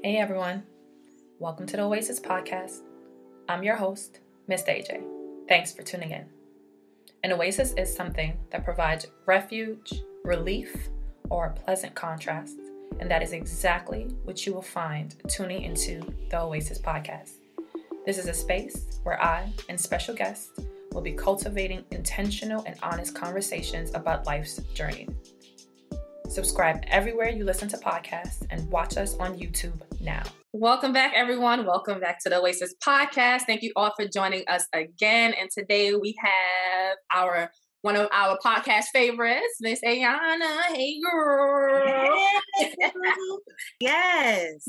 Hey everyone, welcome to the Oasis podcast. I'm your host, Miss AJ. Thanks for tuning in. An oasis is something that provides refuge, relief, or a pleasant contrast, and that is exactly what you will find tuning into the Oasis podcast. This is a space where I and special guests will be cultivating intentional and honest conversations about life's journey. Subscribe everywhere you listen to podcasts and watch us on YouTube now. Welcome back, everyone. Welcome back to the Oasis podcast. Thank you all for joining us again. And today we have one of our podcast favorites, Miss Ayanna. Hey, girl. Yes.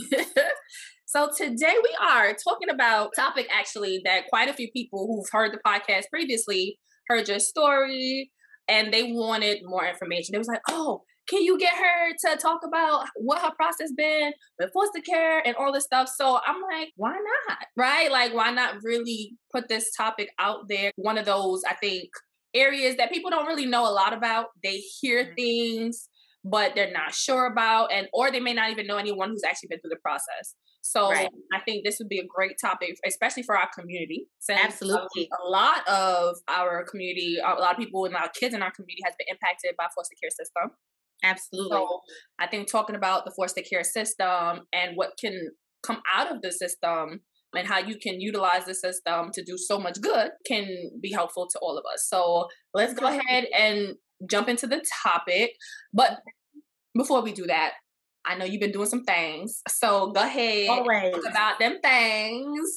So today we are talking about a topic actually that quite a few people who've heard the podcast previously heard your story and they wanted more information. They was like, oh, can you get her to talk about what her process been with foster care and all this stuff? So I'm like, why not? Right? Like, why not really put this topic out there? One of those, I think, areas that people don't really know a lot about. They hear things, but they're not sure about, or they may not even know anyone who's actually been through the process. So right. I think this would be a great topic, especially for our community. Since absolutely. A lot of our community, a lot of people and our kids in our community has been impacted by foster care system. Absolutely. So I think talking about the foster care system and what can come out of the system and how you can utilize the system to do so much good can be helpful to all of us. So let's go ahead and jump into the topic. But before we do that, I know you've been doing some things. So go ahead and talk about them things.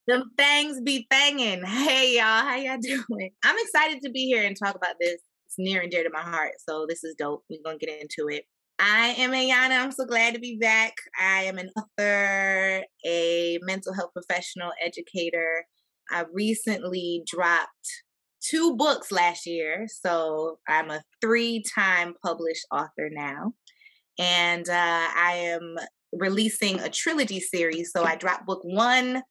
Them things be thangin'. Hey, y'all. How y'all doing? I'm excited to be here and talk about this. It's near and dear to my heart. So this is dope. We're going to get into it. I am Ayanna. I'm so glad to be back. I am an author, a mental health professional, educator. I recently dropped 2 books last year. So I'm a 3-time published author now. And I am releasing a trilogy series. So I dropped book 1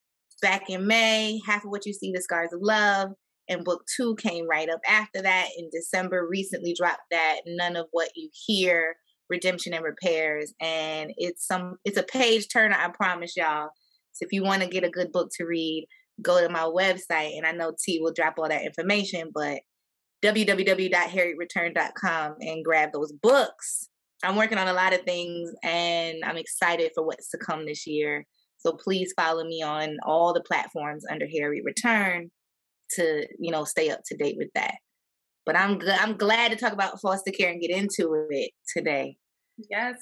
back in May, Half of What You See, The Scars of Love. And book 2 came right up after that in December. Recently dropped that None of What You Hear, Redemption and Repairs. And it's a page turner, I promise y'all. So if you want to get a good book to read, go to my website. And I know T will drop all that information, but www.harrietreturn.com and grab those books. I'm working on a lot of things and I'm excited for what's to come this year. So please follow me on all the platforms under Harriet Return to, stay up to date with that. But I'm glad to talk about foster care and get into it today. Yes.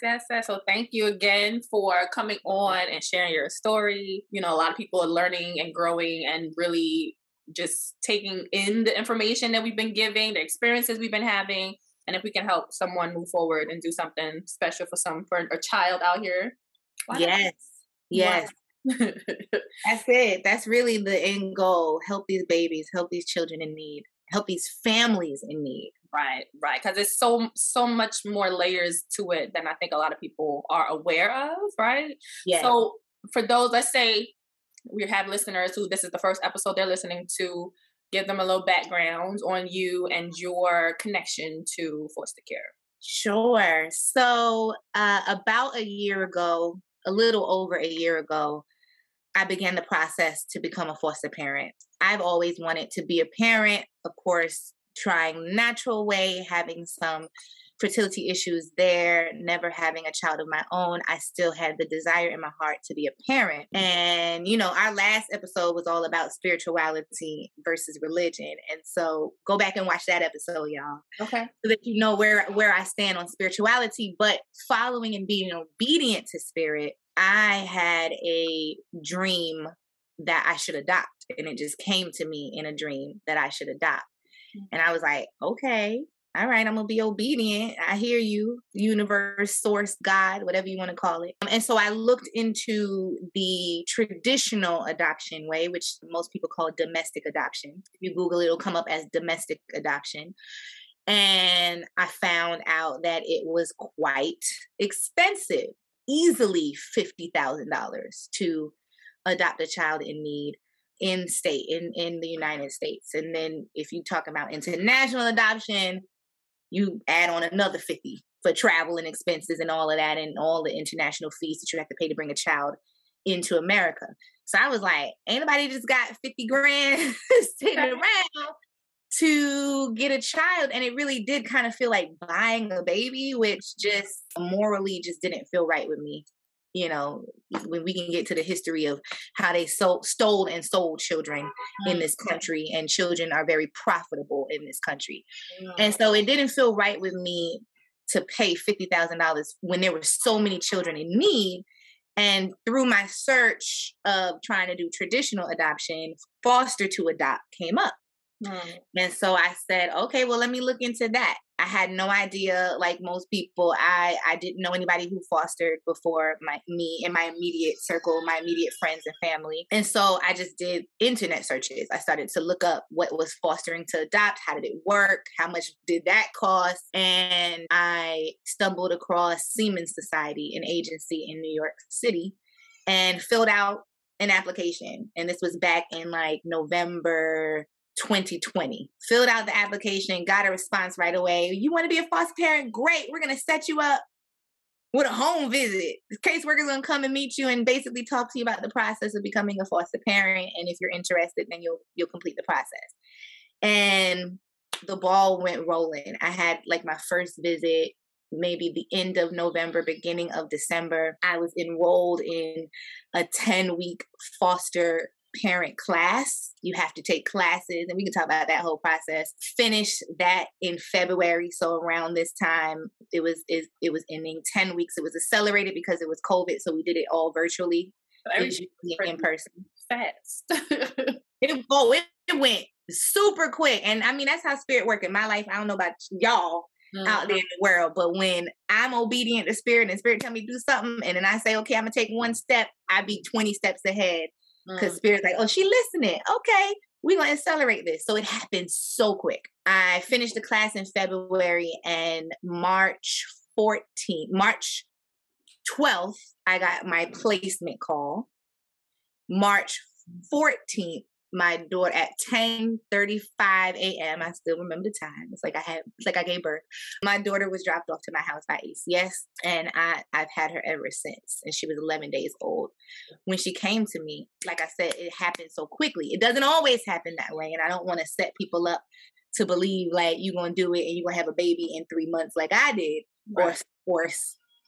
So thank you again for coming on and sharing your story. A lot of people are learning and growing and really just taking in the information that we've been giving, the experiences we've been having. And if we can help someone move forward and do something special for a child out here. Yes. That's it. That's really the end goal. Help these babies, help these children in need, help these families in need. Right. Because there's so much more layers to it than I think a lot of people are aware of, right? Yes. So for those, let's say we have listeners who this is the first episode they're listening to, give them a little background on you and your connection to foster care. Sure. So about a year ago, a little over a year ago, I began the process to become a foster parent. I've always wanted to be a parent, of course, trying natural way, having some fertility issues there, never having a child of my own. I still had the desire in my heart to be a parent. And, our last episode was all about spirituality versus religion. And so go back and watch that episode, y'all. Okay. So that you know where I stand on spirituality, but following and being obedient to spirit. I had a dream that I should adopt, and it just came to me in a dream that I should adopt. And I was like, okay, all right, I'm going to be obedient. I hear you, universe, source, God, whatever you want to call it. And so I looked into the traditional adoption way, which most people call domestic adoption. If you Google it, it'll come up as domestic adoption. And I found out that it was quite expensive. Easily $50,000 to adopt a child in need in the United States. And then if you talk about international adoption, you add on another 50 for travel and expenses and all of that, and all the international fees that you have to pay to bring a child into America. So I was like, ain't nobody just got 50 grand sitting around to get a child. And it really did kind of feel like buying a baby, which just morally just didn't feel right with me. You know, when we can get to the history of how they stole and sold children in this country, and children are very profitable in this country. And so it didn't feel right with me to pay $50,000 when there were so many children in need. And through my search of trying to do traditional adoption, foster to adopt came up. And so I said, okay, well, let me look into that. I had no idea, like most people, I didn't know anybody who fostered before me in my immediate circle, my immediate friends and family. And so I just did internet searches. I started to look up what was fostering to adopt, how did it work, how much did that cost? And I stumbled across Seaman Society, an agency in New York City, and filled out an application. And this was back in like November 2020. Filled out the application, got a response right away. You want to be a foster parent? Great. We're going to set you up with a home visit. The caseworker's going to come and meet you and basically talk to you about the process of becoming a foster parent. And if you're interested, then you'll complete the process. And the ball went rolling. I had like my first visit, maybe the end of November, beginning of December. I was enrolled in a 10-week foster parent class. You have to take classes, and we can talk about that whole process. Finished that in February. So around this time, it was ending 10 weeks. It was accelerated because it was COVID. So we did it all virtually. In person. Fast. It went super quick. And I mean, that's how spirit works in my life. I don't know about y'all out there in the world, but when I'm obedient to spirit and spirit tell me to do something, and then I say, okay, I'm gonna take one step, I be 20 steps ahead. Because spirit's like, oh, she listening. Okay, we're going to accelerate this. So it happened so quick. I finished the class in February, and March 12th, I got my placement call. March 14th, my daughter at 10:35 a.m. I still remember the time. It's like I gave birth. My daughter was dropped off to my house by ACS, and I've had her ever since. And she was 11 days old when she came to me. Like I said, it happened so quickly. It doesn't always happen that way, and I don't want to set people up to believe like you're gonna do it and you're gonna have a baby in 3 months like I did, right, or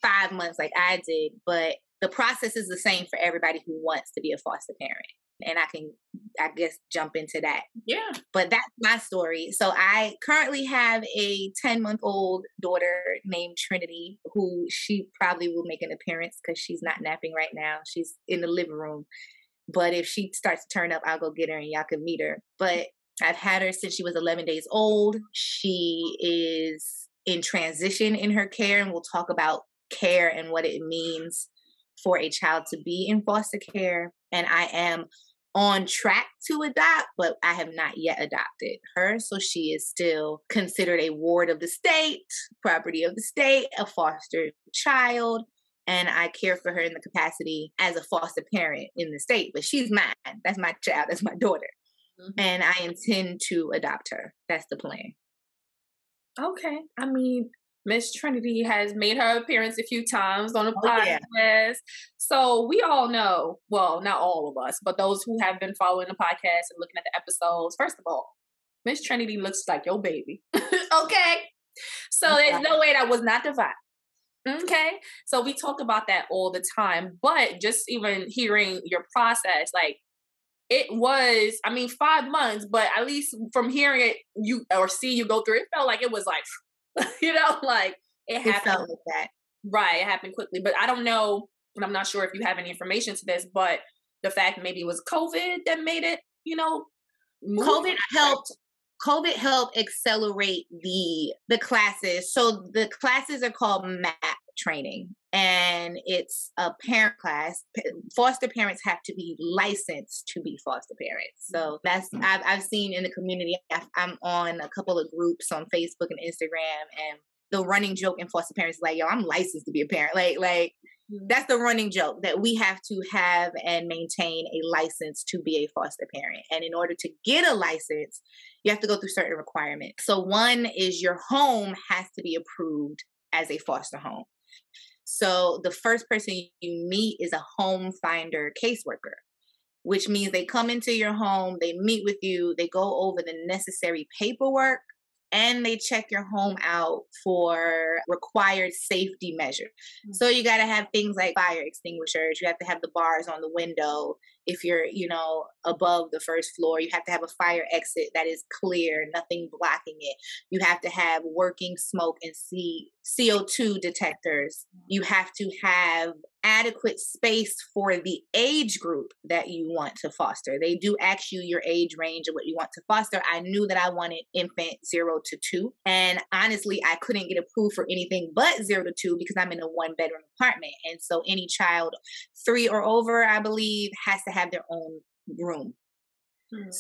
5 months like I did. But the process is the same for everybody who wants to be a foster parent. And I can, I guess, jump into that. Yeah. But that's my story. So I currently have a 10-month-old daughter named Trinity, who she probably will make an appearance because she's not napping right now. She's in the living room. But if she starts to turn up, I'll go get her and y'all can meet her. But I've had her since she was 11 days old. She is in transition in her care, and we'll talk about care and what it means for a child to be in foster care. And I am on track to adopt, but I have not yet adopted her. So she is still considered a ward of the state, property of the state, a foster child. And I care for her in the capacity as a foster parent in the state. But she's mine. That's my child. That's my daughter. Mm-hmm. And I intend to adopt her. That's the plan. Okay. I mean, Miss Trinity has made her appearance a few times on the podcast. Yeah. So we all know, well, not all of us, but those who have been following the podcast and looking at the episodes, first of all, Miss Trinity looks like your baby. Okay? So there's no way that was not divine. Okay? So we talk about that all the time, but just even hearing your process, like, it was, 5 months, but at least from hearing it, you go through, it felt like it was like, like it happened. It felt like that. Right. It happened quickly. But I don't know, and I'm not sure if you have any information to this, but the fact maybe it was COVID that made it, move. COVID helped accelerate the classes. So the classes are called MAP training, and it's a parent class. Foster parents have to be licensed to be foster parents. So that's, I've seen in the community, I'm on a couple of groups on Facebook and Instagram, and the running joke in foster parents is like, yo, I'm licensed to be a parent. Like that's the running joke, that we have to have and maintain a license to be a foster parent. And in order to get a license, you have to go through certain requirements. So one is your home has to be approved as a foster home. So the first person you meet is a home finder caseworker, which means they come into your home, they meet with you, they go over the necessary paperwork, and they check your home out for required safety measures. So you got to have things like fire extinguishers. You have to have the bars on the window. If you're, above the first floor, you have to have a fire exit that is clear, nothing blocking it. You have to have working smoke and CO2 detectors. You have to have adequate space for the age group that you want to foster. They do ask you your age range of what you want to foster. I knew that I wanted infant 0 to 2. And honestly, I couldn't get approved for anything but 0 to 2 because I'm in a 1-bedroom apartment. And so any child 3 or over, I believe, has to have their own room.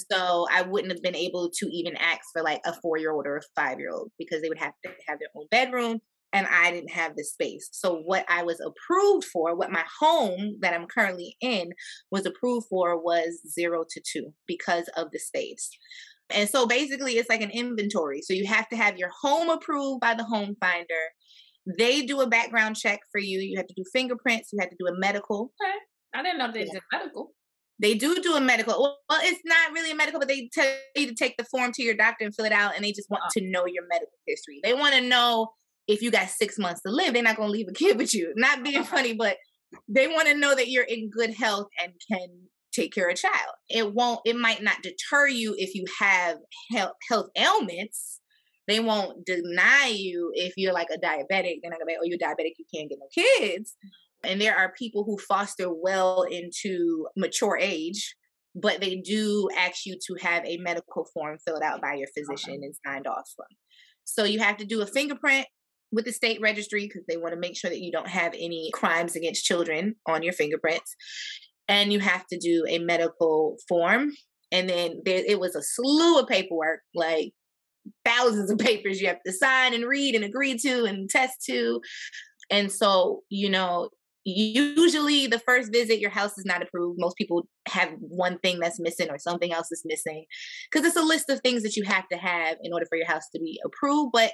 So I wouldn't have been able to even ask for like a 4-year-old or a 5-year-old because they would have to have their own bedroom. And I didn't have the space. So what I was approved for, what my home that I'm currently in was approved for, was 0 to 2 because of the space. And so basically it's like an inventory. So you have to have your home approved by the home finder. They do a background check for you. You have to do fingerprints. You have to do a medical. Okay. I didn't know they did medical. They do a medical. Well, it's not really a medical, but they tell you to take the form to your doctor and fill it out. And they just want to know your medical history. They want to know if you got 6 months to live. They're not going to leave a kid with you. Not being funny, but they want to know that you're in good health and can take care of a child. It might not deter you if you have health ailments. They won't deny you if you're like a diabetic. They're not going to be, oh, you're diabetic, you can't get no kids. And there are people who foster well into mature age, but they do ask you to have a medical form filled out by your physician and signed off from. So you have to do a fingerprint with the state registry because they want to make sure that you don't have any crimes against children on your fingerprints. And you have to do a medical form. And then it was a slew of paperwork, like thousands of papers you have to sign and read and agree to and test to. And so, usually the first visit, your house is not approved. Most people have one thing that's missing or something else is missing because it's a list of things that you have to have in order for your house to be approved. But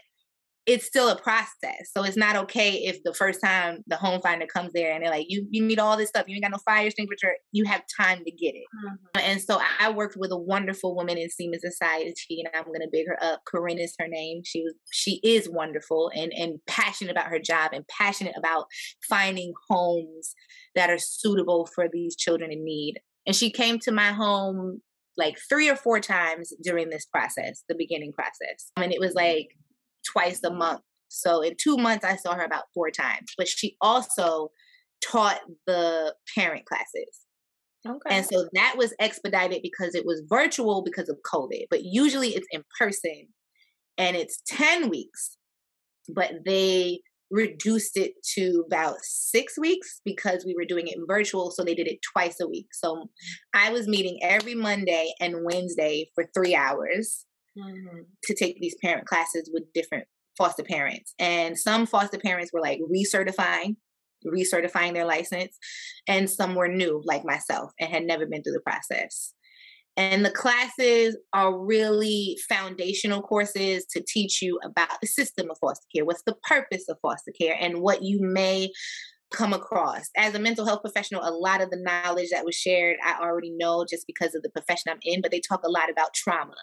it's still a process. So it's not okay if the first time the home finder comes there and they're like, you need all this stuff. You ain't got no fire extinguisher. You have time to get it. And so I worked with a wonderful woman in Seaman Society, and I'm going to big her up. Corinne is her name. She is wonderful and passionate about her job and passionate about finding homes that are suitable for these children in need. And she came to my home like 3 or 4 times during this process, the beginning process. And it was like twice a month. So in 2 months, I saw her about 4 times. But she also taught the parent classes. Okay. And so that was expedited because it was virtual because of COVID. But usually it's in person and it's 10 weeks. But they reduced it to about 6 weeks because we were doing it virtual. So they did it twice a week. So I was meeting every Monday and Wednesday for 3 hours. To take these parent classes with different foster parents. And some foster parents were like recertifying their license. And some were new, like myself, and had never been through the process. And the classes are really foundational courses to teach you about the system of foster care, what's the purpose of foster care, and what you may come across. As a mental health professional, a lot of the knowledge that was shared, I already know just because of the profession I'm in, but they talk a lot about trauma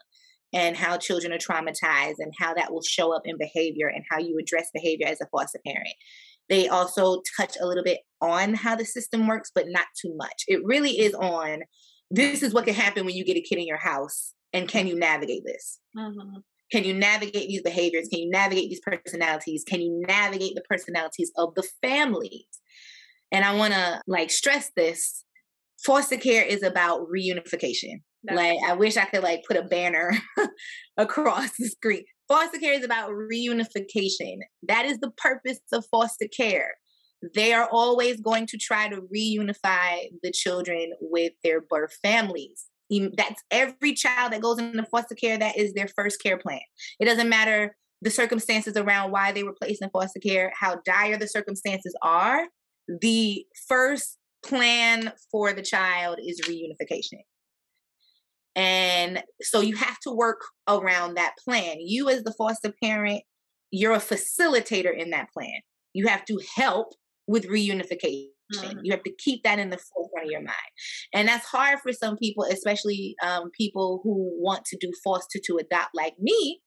and how children are traumatized and how that will show up in behavior and how you address behavior as a foster parent. They also touch a little bit on how the system works, but not too much. It really is on, this is what can happen when you get a kid in your house, and can you navigate this? Can you navigate these behaviors? Can you navigate these personalities? Can you navigate the personalities of the families? And I want to stress this. Foster care is about reunification. I wish I could put a banner across the screen. Foster care is about reunification. That is the purpose of foster care. They are always going to try to reunify the children with their birth families. That's every child that goes into foster care. That is their first care plan. It doesn't matter the circumstances around why they were placed in foster care, how dire the circumstances are. The first plan for the child is reunification. And so you have to work around that plan. You as the foster parent you're a facilitator in that plan. You have to help with reunification. Mm-hmm. You have to keep that in the forefront of your mind. And that's hard for some people, especially people who want to do foster to adopt like me,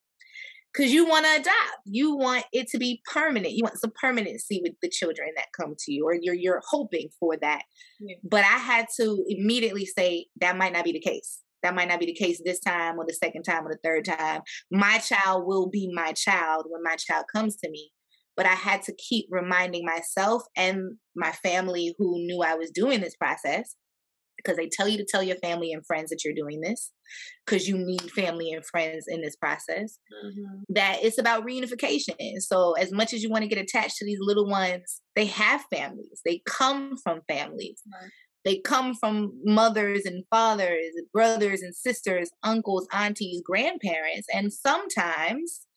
because you want to adopt. You want it to be permanent. You want some permanency with the children that come to you, or you're hoping for that. Yeah. But I had to immediately say that might not be the case. That might not be the case this time or the second time or the third time. My child will be my child when my child comes to me. But I had to keep reminding myself and my family who knew I was doing this process, because they tell you to tell your family and friends that you're doing this, because you need family and friends in this process, mm-hmm. that it's about reunification. So as much as you want to get attached to these little ones, they have families. They come from families. Right. They come from mothers and fathers, brothers and sisters, uncles, aunties, grandparents. And sometimes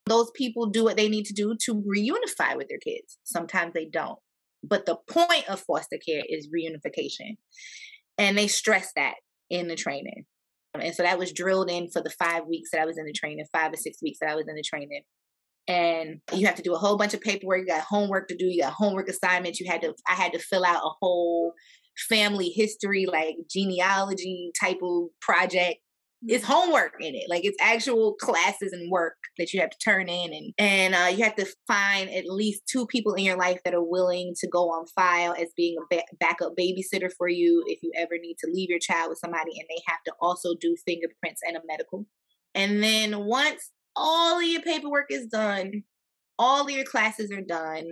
those people do what they need to do to reunify with their kids. Sometimes they don't. But the point of foster care is reunification. And they stress that in the training. And so that was drilled in for the 5 weeks that I was in the training, 5 or 6 weeks that I was in the training. And you have to do a whole bunch of paperwork. You got homework to do. You got homework assignments. I had to fill out a whole family history, like genealogy type of project. It's homework in it. Like, it's actual classes and work that you have to turn in. And you have to find at least 2 people in your life that are willing to go on file as being a backup babysitter for you if you ever need to leave your child with somebody. And they have to also do fingerprints and a medical. And then once all of your paperwork is done, all of your classes are done,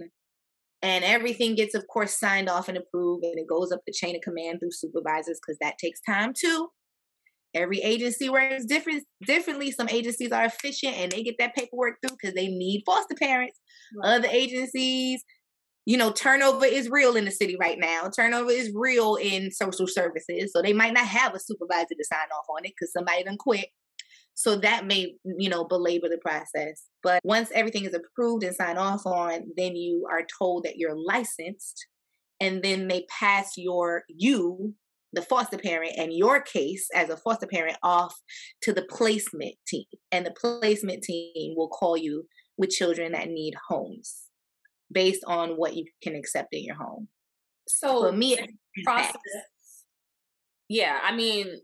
and everything gets, of course, signed off and approved, and it goes up the chain of command through supervisors, because that takes time too. Every agency works differently. Some agencies are efficient and they get that paperwork through because they need foster parents. Right. Other agencies, turnover is real in the city right now. Turnover is real in social services. So they might not have a supervisor to sign off on it because somebody done quit. So that may, belabor the process. But once everything is approved and signed off on, then you are told that you're licensed. And then they pass the foster parent, and your case as a foster parent off to the placement team. And the placement team will call you with children that need homes based on what you can accept in your home. So for me, process. Yeah, I mean,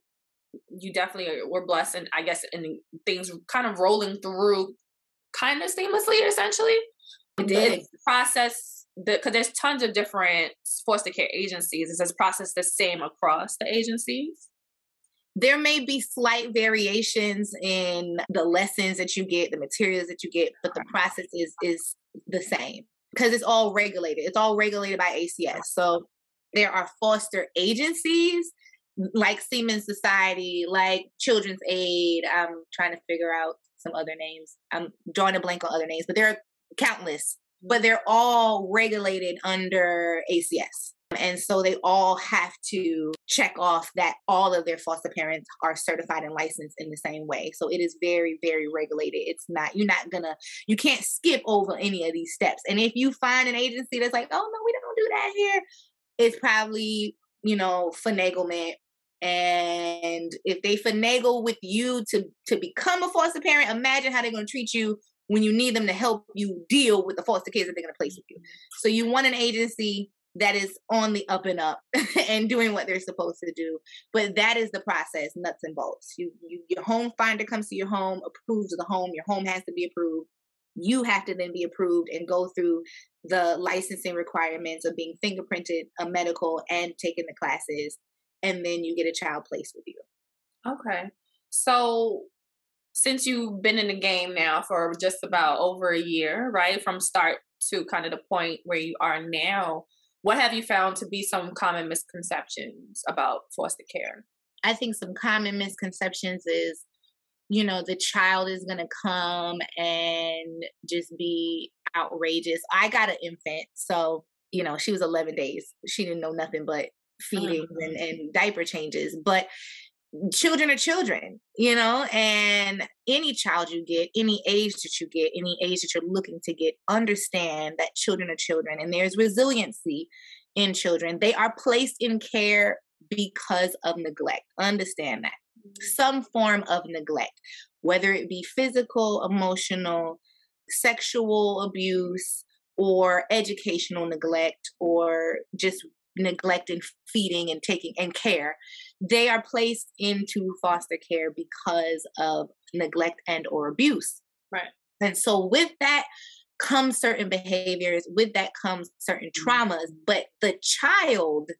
you definitely were blessed, and I guess, and things kind of rolling through kind of seamlessly, essentially. It did. The process, because there's tons of different foster care agencies. Is this process the same across the agencies? There may be slight variations in the lessons that you get, the materials that you get, but the process is the same because it's all regulated. It's all regulated by ACS. So there are foster agencies like Seaman Society, like Children's Aid. I'm trying to figure out some other names. I'm drawing a blank on other names, but there are countless. But they're all regulated under ACS. And so they all have to check off that all of their foster parents are certified and licensed in the same way. So it is very, very regulated. You can't skip over any of these steps. And if you find an agency that's like, oh no, we don't do that here, it's probably, finaglement. And if they finagle with you to become a foster parent, imagine how they're going to treat you when you need them to help you deal with the foster kids that they're going to place with you. So you want an agency that is on the up and up and doing what they're supposed to do. But that is the process, nuts and bolts. Your home finder comes to your home, approves of the home. Your home has to be approved. You have to then be approved and go through the licensing requirements of being fingerprinted, a medical, and taking the classes. And then you get a child placed with you. Okay. So since you've been in the game now for just about over a year, right? From start to kind of the point where you are now, what have you found to be some common misconceptions about foster care? I think some common misconceptions is, the child is going to come and just be outrageous. I got an infant, so, she was 11 days. She didn't know nothing but feeding and diaper changes. But children are children, and any child you get, any age that you get, any age that you're looking to get, understand that children are children and there's resiliency in children. They are placed in care because of neglect. Understand that. Some form of neglect, whether it be physical, emotional, sexual abuse or educational neglect or just neglect and feeding and taking and care, they are placed into foster care because of neglect and or abuse. Right. And so with that comes certain behaviors, with that comes certain traumas, but the child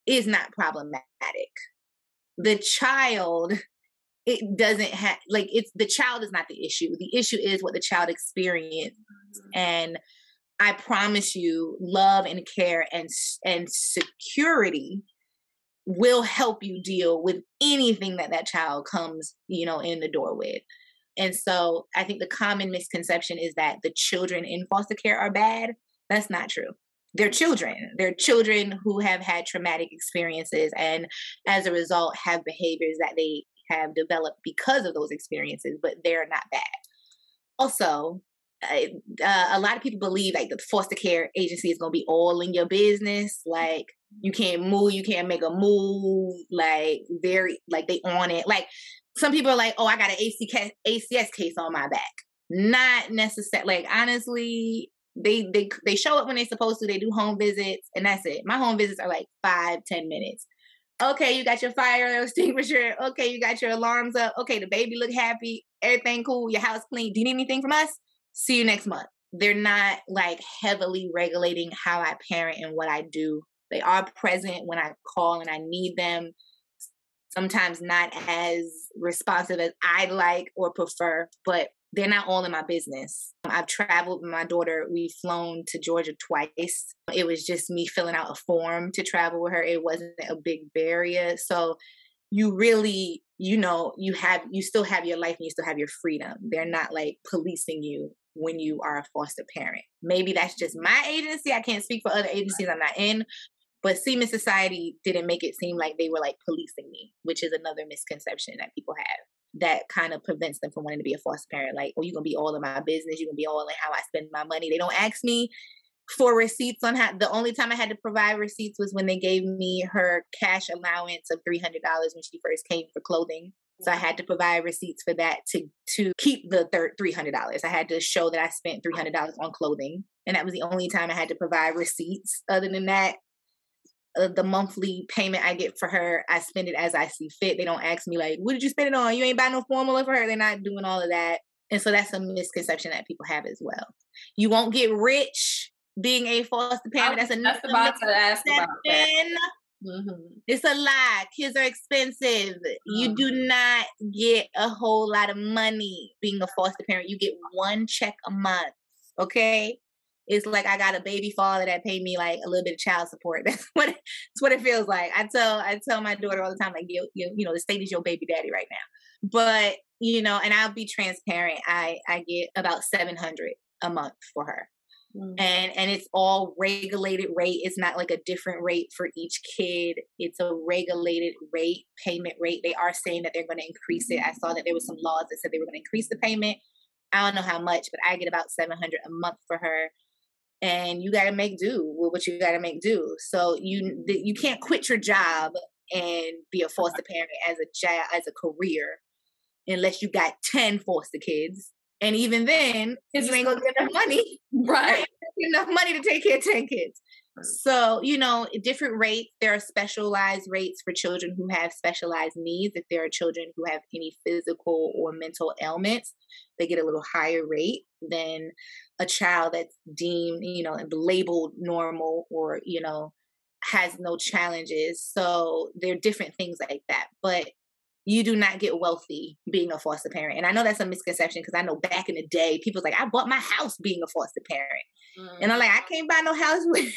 is not problematic. The child, it doesn't have, like, it's, the child is not the issue. The issue is what the child experienced. And I promise you, love and care and security will help you deal with anything that child comes, in the door with. And so I think the common misconception is that the children in foster care are bad. That's not true. They're children. They're children who have had traumatic experiences and as a result have behaviors that they have developed because of those experiences, but they're not bad. Also, a lot of people believe like the foster care agency is going to be all in your business. Like you can't move, you can't make a move. Like very, like they on it. Like some people are like, oh, I got an ACS case on my back. Not necessarily. Like honestly, they show up when they're supposed to. They do home visits and that's it. My home visits are like 5-10 minutes. Okay, you got your fire extinguisher. Okay, you got your alarms up. Okay, the baby look happy. Everything cool. Your house clean. Do you need anything from us? See you next month. They're not like heavily regulating how I parent and what I do. They are present when I call and I need them. Sometimes not as responsive as I'd like or prefer, but they're not all in my business. I've traveled with my daughter. We've flown to Georgia twice. It was just me filling out a form to travel with her. It wasn't a big barrier. So you really, you still have your life and you still have your freedom. They're not like policing you when you are a foster parent. Maybe that's just my agency. I can't speak for other agencies I'm not in. But Seaman Society didn't make it seem like they were like policing me, which is another misconception that people have that kind of prevents them from wanting to be a foster parent. Like, oh, you're going to be all in my business. You're going to be all in how I spend my money. They don't ask me for receipts on how. The only time I had to provide receipts was when they gave me her cash allowance of $300 when she first came for clothing. So I had to provide receipts for that to keep the $300. I had to show that I spent $300 on clothing. And that was the only time I had to provide receipts. Other than that, the monthly payment I get for her, I spend it as I see fit. They don't ask me like, what did you spend it on? You ain't buy no formula for her. They're not doing all of that. And so that's a misconception that people have as well. You won't get rich being a foster parent. That's about to ask about that. Mm-hmm. It's a lie. Kids are expensive. You do not get a whole lot of money being a foster parent. You get one check a month. Okay. It's like I got a baby father that paid me like a little bit of child support. That's what it feels like. I tell my daughter all the time, like, the state is your baby daddy right now. But, and I'll be transparent. I get about $700 a month for her. Mm-hmm. And it's all regulated rate. It's not like a different rate for each kid. It's a regulated rate, payment rate. They are saying that they're going to increase it. I saw that there was some laws that said they were going to increase the payment. I don't know how much, but I get about $700 a month for her. And you got to make do with what you got to make do. So you can't quit your job and be a foster parent as a career unless you got 10 foster kids. And even then, you ain't gonna get enough money, right? Enough money to take care of 10 kids. So, different rates. There are specialized rates for children who have specialized needs. If there are children who have any physical or mental ailments, they get a little higher rate than a child that's deemed, labeled normal or, has no challenges. So there are different things like that. But you do not get wealthy being a foster parent. And I know that's a misconception because I know back in the day, people's like, I bought my house being a foster parent. Mm-hmm. And I'm like, I can't buy no house with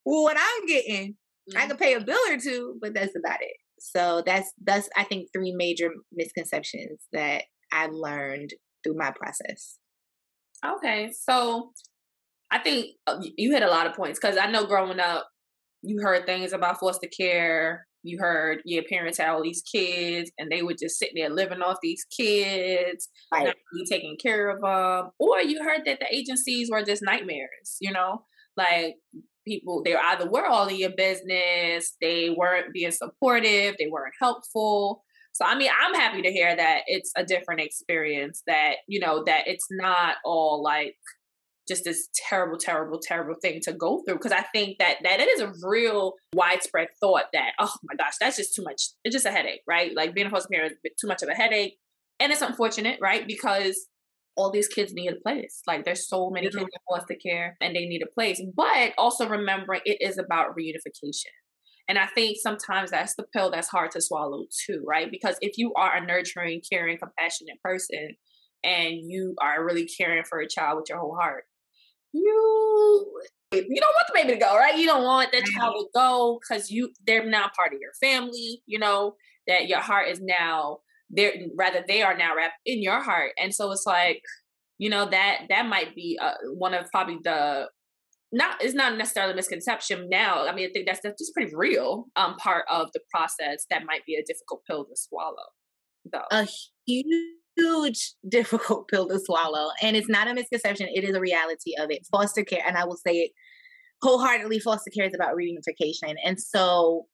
what I'm getting. Mm-hmm. I can pay a bill or two, but that's about it. So that's I think 3 major misconceptions that I've learned through my process. Okay. So I think you hit a lot of points because I know growing up, you heard things about foster care. You heard your parents had all these kids and they would just sit there living off these kids, right, not really taking care of them. Or you heard that the agencies were just nightmares, like people, they either were all in your business, they weren't being supportive, they weren't helpful. So, I mean, I'm happy to hear that it's a different experience, that, that it's not all like just this terrible, terrible, terrible thing to go through. Because I think that it is a real widespread thought that, oh my gosh, that's just too much. It's just a headache, right? Like being a foster parent is too much of a headache. And it's unfortunate, right? Because all these kids need a place. Like there's so many kids in foster care and they need a place. But also remembering it is about reunification. And I think sometimes that's the pill that's hard to swallow too, right? Because if you are a nurturing, caring, compassionate person and you are really caring for a child with your whole heart, you don't want the baby to go, right? You don't want that child to go because they're now part of your family, that your heart is now there, rather they are now wrapped in your heart. And so it's like, that might be one of probably it's not necessarily a misconception now. I mean, I think that's just pretty real part of the process that might be a difficult pill to swallow, though. A huge difficult pill to swallow. And it's not a misconception. It is a reality of it. Foster care, and I will say it wholeheartedly, foster care is about reunification. And so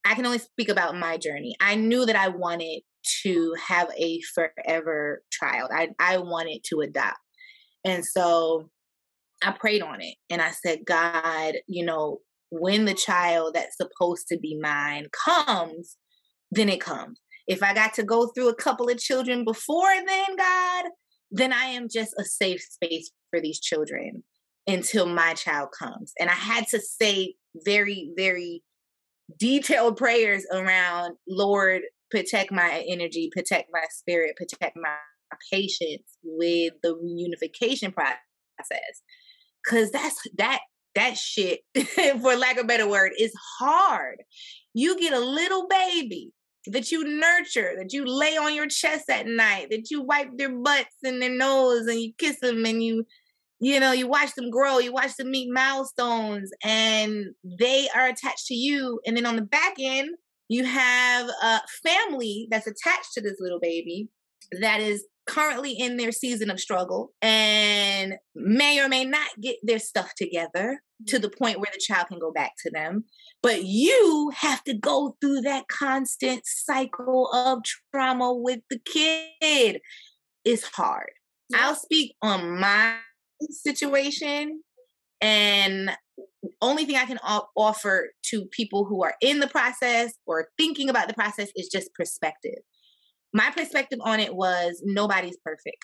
I can only speak about my journey. I knew that I wanted to have a forever child. I wanted to adopt. And so I prayed on it and I said, God, when the child that's supposed to be mine comes, then it comes. If I got to go through a couple of children before then, God, then I am just a safe space for these children until my child comes. And I had to say very, very detailed prayers around, Lord, protect my energy, protect my spirit, protect my patience with the reunification process. Cause that shit, for lack of a better word, is hard. You get a little baby that you nurture, that you lay on your chest at night, that you wipe their butts and their nose and you kiss them and you watch them grow, you watch them meet milestones and they are attached to you. And then on the back end, you have a family that's attached to this little baby that is currently in their season of struggle and may or may not get their stuff together to the point where the child can go back to them. But you have to go through that constant cycle of trauma with the kid. It's hard. Yeah. I'll speak on my situation, and only thing I can offer to people who are in the process or thinking about the process is just perspective. My perspective on it was nobody's perfect.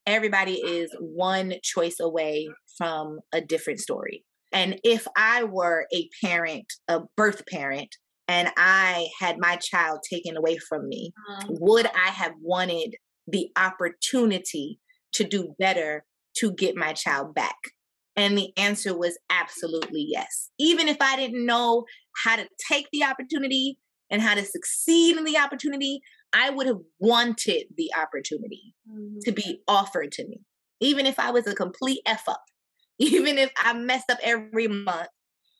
Everybody is one choice away from a different story. And if I were a parent, a birth parent, and I had my child taken away from me, would I have wanted the opportunity to do better to get my child back? And the answer was absolutely yes. Even if I didn't know how to take the opportunity and how to succeed in the opportunity, I would have wanted the opportunity to be offered to me. Even if I was a complete F up, even if I messed up every month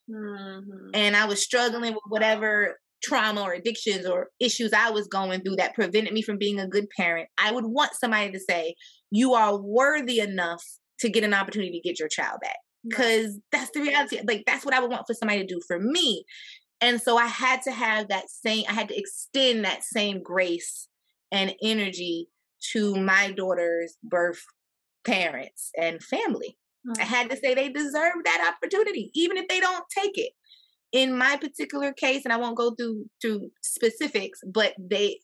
and I was struggling with whatever trauma or addictions or issues I was going through that prevented me from being a good parent, I would want somebody to say, you are worthy enough to get an opportunity to get your child back. Because that's the reality. Like, that's what I would want for somebody to do for me. And so I had to have I had to extend that same grace and energy to my daughter's birth parents and family. I had to say they deserve that opportunity, even if they don't take it. In my particular case, and I won't go through specifics, but there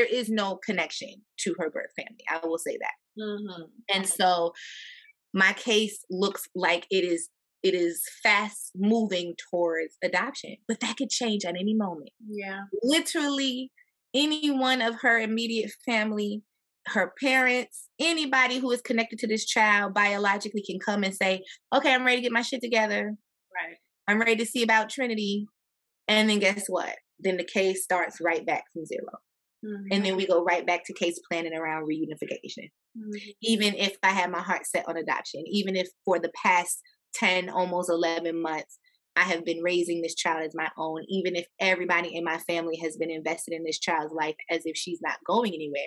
is no connection to her birth family. I will say that. And so my case looks like it is fast moving towards adoption, but that could change at any moment. Yeah. Literally any one of her immediate family, her parents, anybody who is connected to this child biologically can come and say, okay, I'm ready to get my shit together. Right. I'm ready to see about Trinity. And then guess what? Then the case starts right back from zero. And then we go right back to case planning around reunification. Even if I had my heart set on adoption, even if for the past 10, almost 11 months, I have been raising this child as my own, even if everybody in my family has been invested in this child's life as if she's not going anywhere.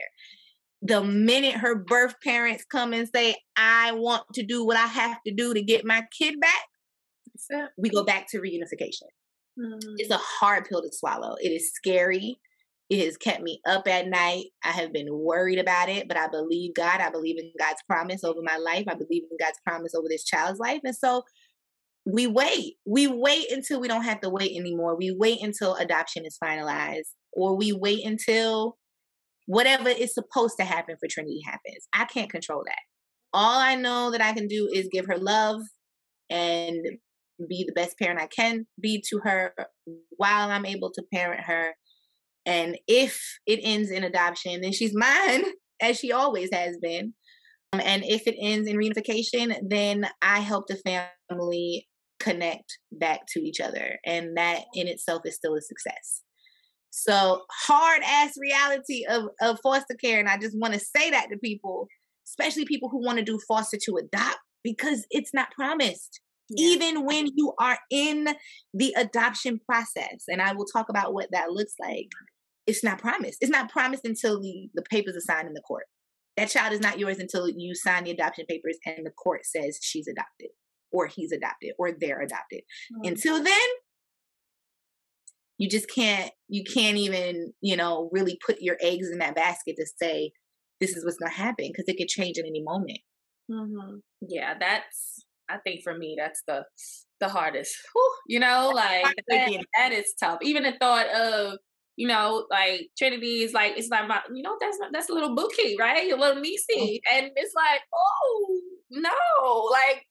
The minute her birth parents come and say, I want to do what I have to do to get my kid back, we go back to reunification. It's a hard pill to swallow. It is scary. It has kept me up at night. I have been worried about it, but I believe God. I believe in God's promise over my life. I believe in God's promise over this child's life. And so we wait. We wait until we don't have to wait anymore. We wait until adoption is finalized, or we wait until whatever is supposed to happen for Trinity happens. I can't control that. All I know that I can do is give her love and be the best parent I can be to her while I'm able to parent her. And if it ends in adoption, then she's mine, as she always has been. And if it ends in reunification, then I help the family connect back to each other. And that in itself is still a success. So hard ass reality of foster care. And I just want to say that to people, especially people who want to do foster to adopt, because it's not promised. Yeah. Even when you are in the adoption process. And I will talk about what that looks like. It's not promised. It's not promised until the papers are signed in the court. That child is not yours until you sign the adoption papers and the court says she's adopted or he's adopted or they're adopted. Mm-hmm. Until then, you can't even, really put your eggs in that basket to say, this is what's going to happen, because it could change at any moment. Mm-hmm. Yeah, I think for me, that's the hardest. Whew, that is tough. Even the thought of, Trinity is like, it's like, that's a little bookie, right? Your little niecey. And it's like, oh, no.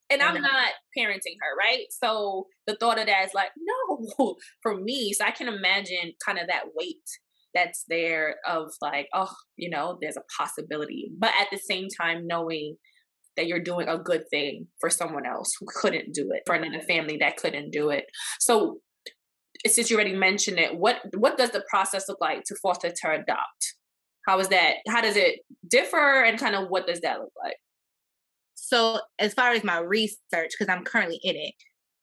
And I'm not parenting her, right? So the thought of that is like, no, for me. So I can imagine kind of that weight that's there of like, oh, there's a possibility. But at the same time, knowing that you're doing a good thing for someone else who couldn't do it, for another family that couldn't do it. So since you already mentioned it, what does the process look like to foster to adopt? How is that? How does it differ, and kind of what does that look like? So as far as my research, because I'm currently in it,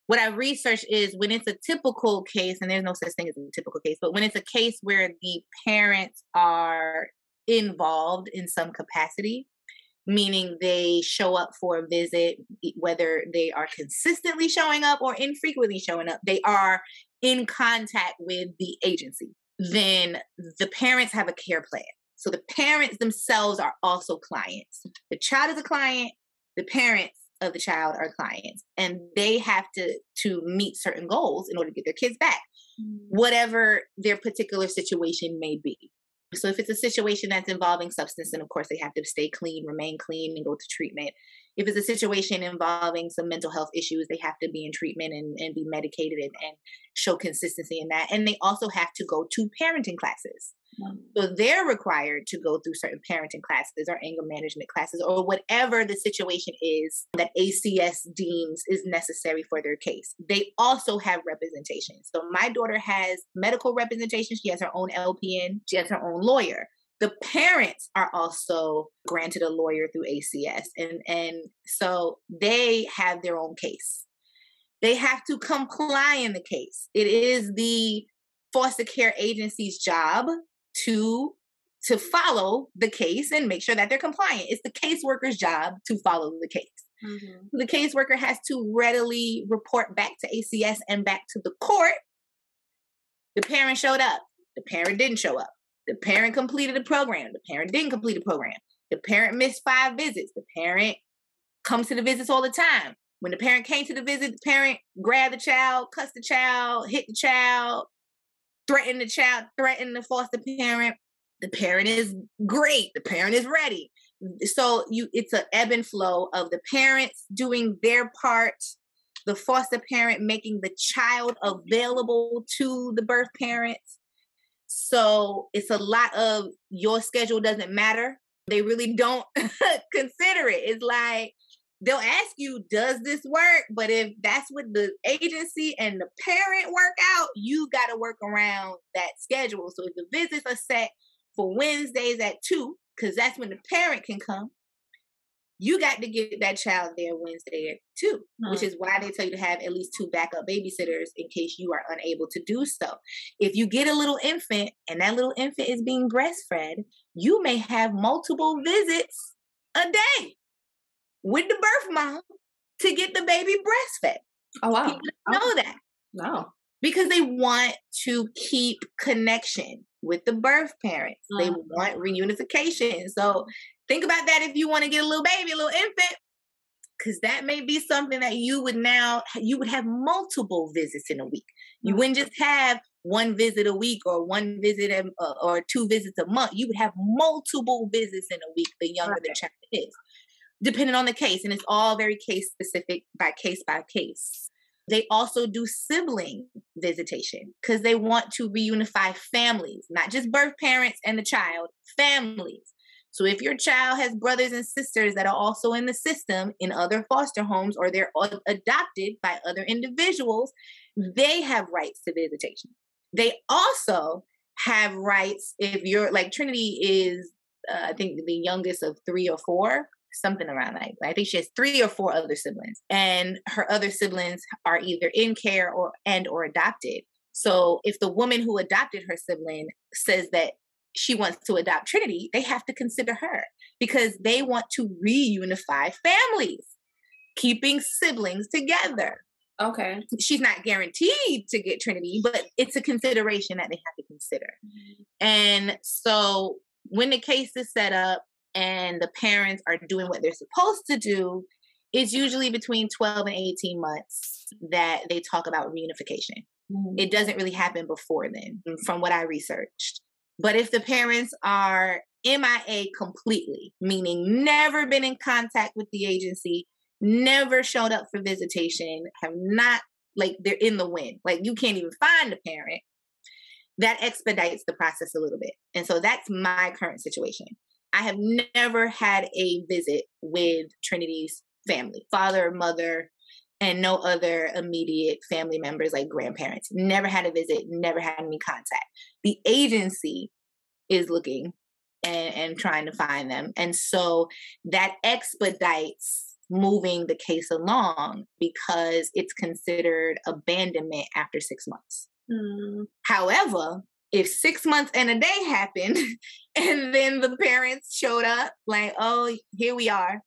what I researched is when it's a typical case, and there's no such thing as a typical case, but when it's a case where the parents are involved in some capacity, meaning they show up for a visit, whether they are consistently showing up or infrequently showing up, they are in contact with the agency, then the parents have a care plan. So the parents themselves are also clients. The child is a client, the parents of the child are clients, and they have to meet certain goals in order to get their kids back, whatever their particular situation may be. So if it's a situation that's involving substance, then of course they have to stay clean, remain clean, and go to treatment. If it's a situation involving some mental health issues, they have to be in treatment and be medicated and show consistency in that. And they also have to go to parenting classes. Mm-hmm. So they're required to go through certain parenting classes or anger management classes or whatever the situation is that ACS deems is necessary for their case. They also have representation. So my daughter has medical representation. She has her own LPN. She has her own lawyer. The parents are also granted a lawyer through ACS. And so they have their own case. They have to comply in the case. It is the foster care agency's job to follow the case and make sure that they're compliant. It's the caseworker's job to follow the case. Mm-hmm. The caseworker has to readily report back to ACS and back to the court. The parent showed up. The parent didn't show up. The parent completed the program. The parent didn't complete the program. The parent missed 5 visits. The parent comes to the visits all the time. When the parent came to the visit, the parent grabbed the child, cussed the child, hit the child, threatened the child, threatened the foster parent. The parent is great. The parent is ready. So it's an ebb and flow of the parents doing their part, the foster parent making the child available to the birth parents. So it's a lot of your schedule doesn't matter. They really don't consider it. It's like they'll ask you, does this work? But if that's what the agency and the parent work out, you got to work around that schedule. So if the visits are set for Wednesdays at 2, because that's when the parent can come, you got to get that child there Wednesday at 2, which is why they tell you to have at least 2 backup babysitters in case you are unable to do so. If you get a little infant and that little infant is being breastfed, you may have multiple visits a day with the birth mom to get the baby breastfed. Oh, wow. People know that. No. Because they want to keep connection. with the birth parents. They want reunification. So think about that if you want to get a little baby, a little infant, because that may be something that you would have multiple visits in a week. You wouldn't just have one visit a week or one visit or 2 visits a month. You would have multiple visits in a week the younger the child is, depending on the case. And it's all very case specific by case. They also do sibling visitation because they want to reunify families, not just birth parents and the child, families. So if your child has brothers and sisters that are also in the system in other foster homes, or they're adopted by other individuals, they have rights to visitation. They also have rights if you're like Trinity is, I think the youngest of 3 or 4, something around that. I think she has 3 or 4 other siblings, and her other siblings are either in care or adopted. So if the woman who adopted her sibling says that she wants to adopt Trinity, they have to consider her because they want to reunify families, keeping siblings together. Okay. She's not guaranteed to get Trinity, but it's a consideration that they have to consider. And so when the case is set up and the parents are doing what they're supposed to do, it's usually between 12 and 18 months that they talk about reunification. It doesn't really happen before then, from what I researched. But if the parents are MIA completely, meaning never been in contact with the agency, never showed up for visitation, have not, like they're in the wind, like you can't even find a parent, that expedites the process a little bit. And so that's my current situation. I have never had a visit with Trinity's family, father, mother, and no other immediate family members like grandparents. Never had a visit, never had any contact. The agency is looking and trying to find them. And so that expedites moving the case along because it's considered abandonment after 6 months. However, if 6 months and a day happened and then the parents showed up like, oh, here we are,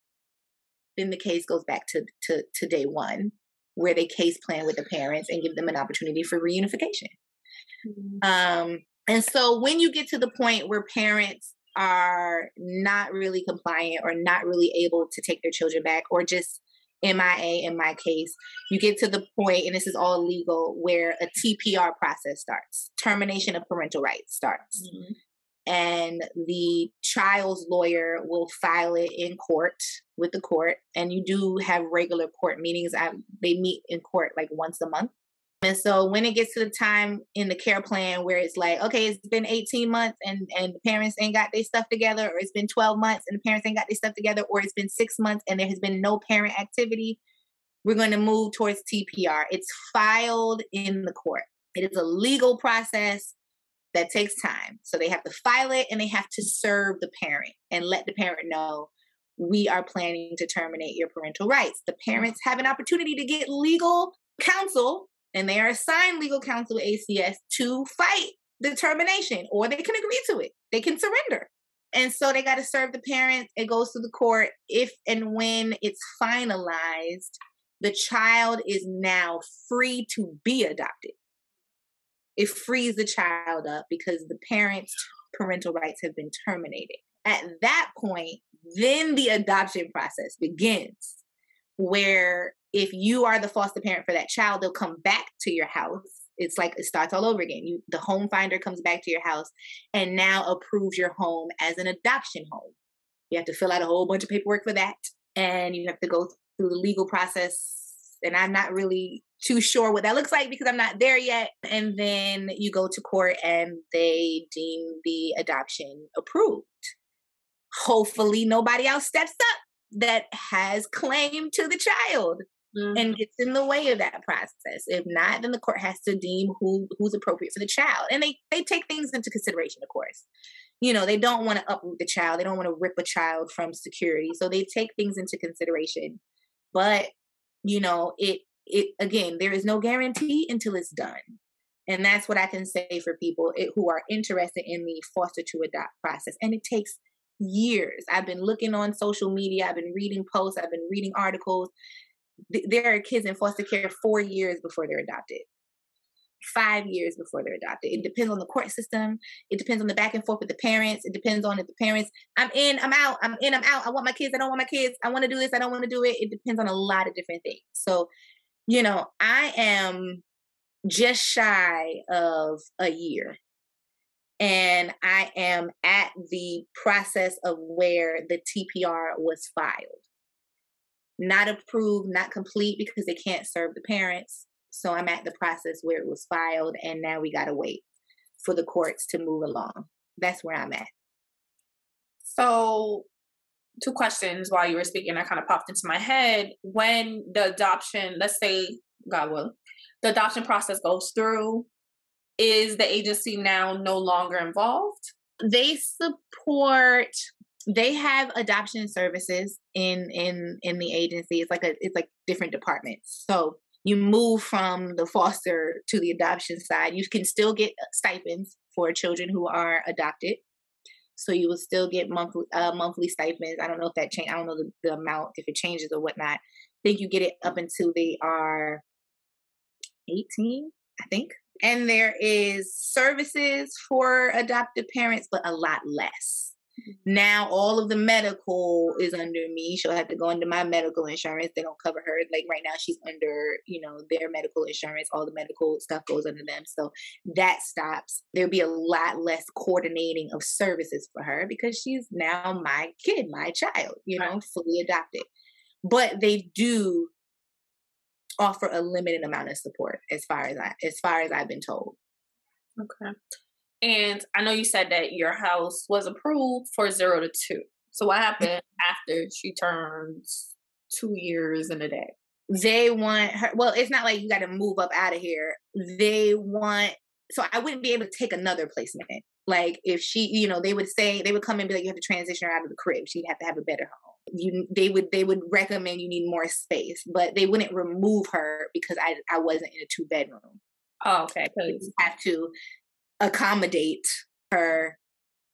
then the case goes back to day one, where they case plan with the parents and give them an opportunity for reunification. And so when you get to the point where parents are not really compliant or not really able to take their children back, or just MIA in my case, you get to the point, and this is all legal, where a TPR process starts. Termination of parental rights starts. And the child's lawyer will file it in court with the court. And you do have regular court meetings. They meet in court like once a month. And so when it gets to the time in the care plan where it's like, okay, it's been 18 months and the parents ain't got their stuff together, or it's been 12 months and the parents ain't got their stuff together, or it's been 6 months and there has been no parent activity, we're going to move towards TPR. It's filed in the court. It is a legal process that takes time. So they have to file it and they have to serve the parent and let the parent know, we are planning to terminate your parental rights. The parents have an opportunity to get legal counsel, and they are assigned legal counsel at ACS to fight the termination, or they can agree to it. They can surrender. And so they got to serve the parents. It goes to the court. If and when it's finalized, the child is now free to be adopted. It frees the child up because the parents' parental rights have been terminated. At that point, then the adoption process begins, where if you are the foster parent for that child, they'll come back to your house. It's like it starts all over again. The home finder comes back to your house and now approves your home as an adoption home. You have to fill out a whole bunch of paperwork for that. And you have to go through the legal process. And I'm not really too sure what that looks like because I'm not there yet. And then you go to court and they deem the adoption approved. Hopefully nobody else steps up that has claim to the child and gets in the way of that process. If not, then the court has to deem who's appropriate for the child. And they take things into consideration, of course. You know, they don't want to uproot the child. They don't want to rip a child from security. So they take things into consideration. But, you know, it again, there is no guarantee until it's done. And that's what I can say for people who are interested in the foster to adopt process. And it takes years. I've been looking on social media. I've been reading posts. I've been reading articles. There are kids in foster care 4 years before they're adopted. 5 years before they're adopted. It depends on the court system. It depends on the back and forth with the parents. It depends on if the parents, I'm in, I'm out, I'm in, I'm out. I want my kids, I don't want my kids. I want to do this, I don't want to do it. It depends on a lot of different things. So, I am just shy of a year. And I am at the process of where the TPR was filed. Not approved, not complete because they can't serve the parents. So I'm at the process where it was filed, and now we got to wait for the courts to move along. That's where I'm at. So, 2 questions while you were speaking that kind of popped into my head. When the adoption, let's say, God will, the adoption process goes through, is the agency now no longer involved? They have adoption services in the agency. It's like different departments. So you move from the foster to the adoption side. You can still get stipends for children who are adopted. So you will still get monthly stipends. I don't know if that change. I don't know the amount, if it changes or whatnot. I think you get it up until they are 18, I think. And there is services for adoptive parents, but a lot less. Now all of the medical is under me. She'll have to go under my medical insurance. They don't cover her. Like right now she's under, their medical insurance. All the medical stuff goes under them. So that stops. There'll be a lot less coordinating of services for her because she's now my kid, my child, right. Fully adopted. But they do offer a limited amount of support as far as I've been told. Okay. And I know you said that your house was approved for 0 to 2. So what happened after she turns 2 years in a day? They want her. Well, it's not like you got to move up out of here. So I wouldn't be able to take another placement. Like if she, they would come and be like, you have to transition her out of the crib. She'd have to have a better home. They would recommend you need more space, but they wouldn't remove her because I wasn't in a 2-bedroom. Oh, okay. You have to accommodate her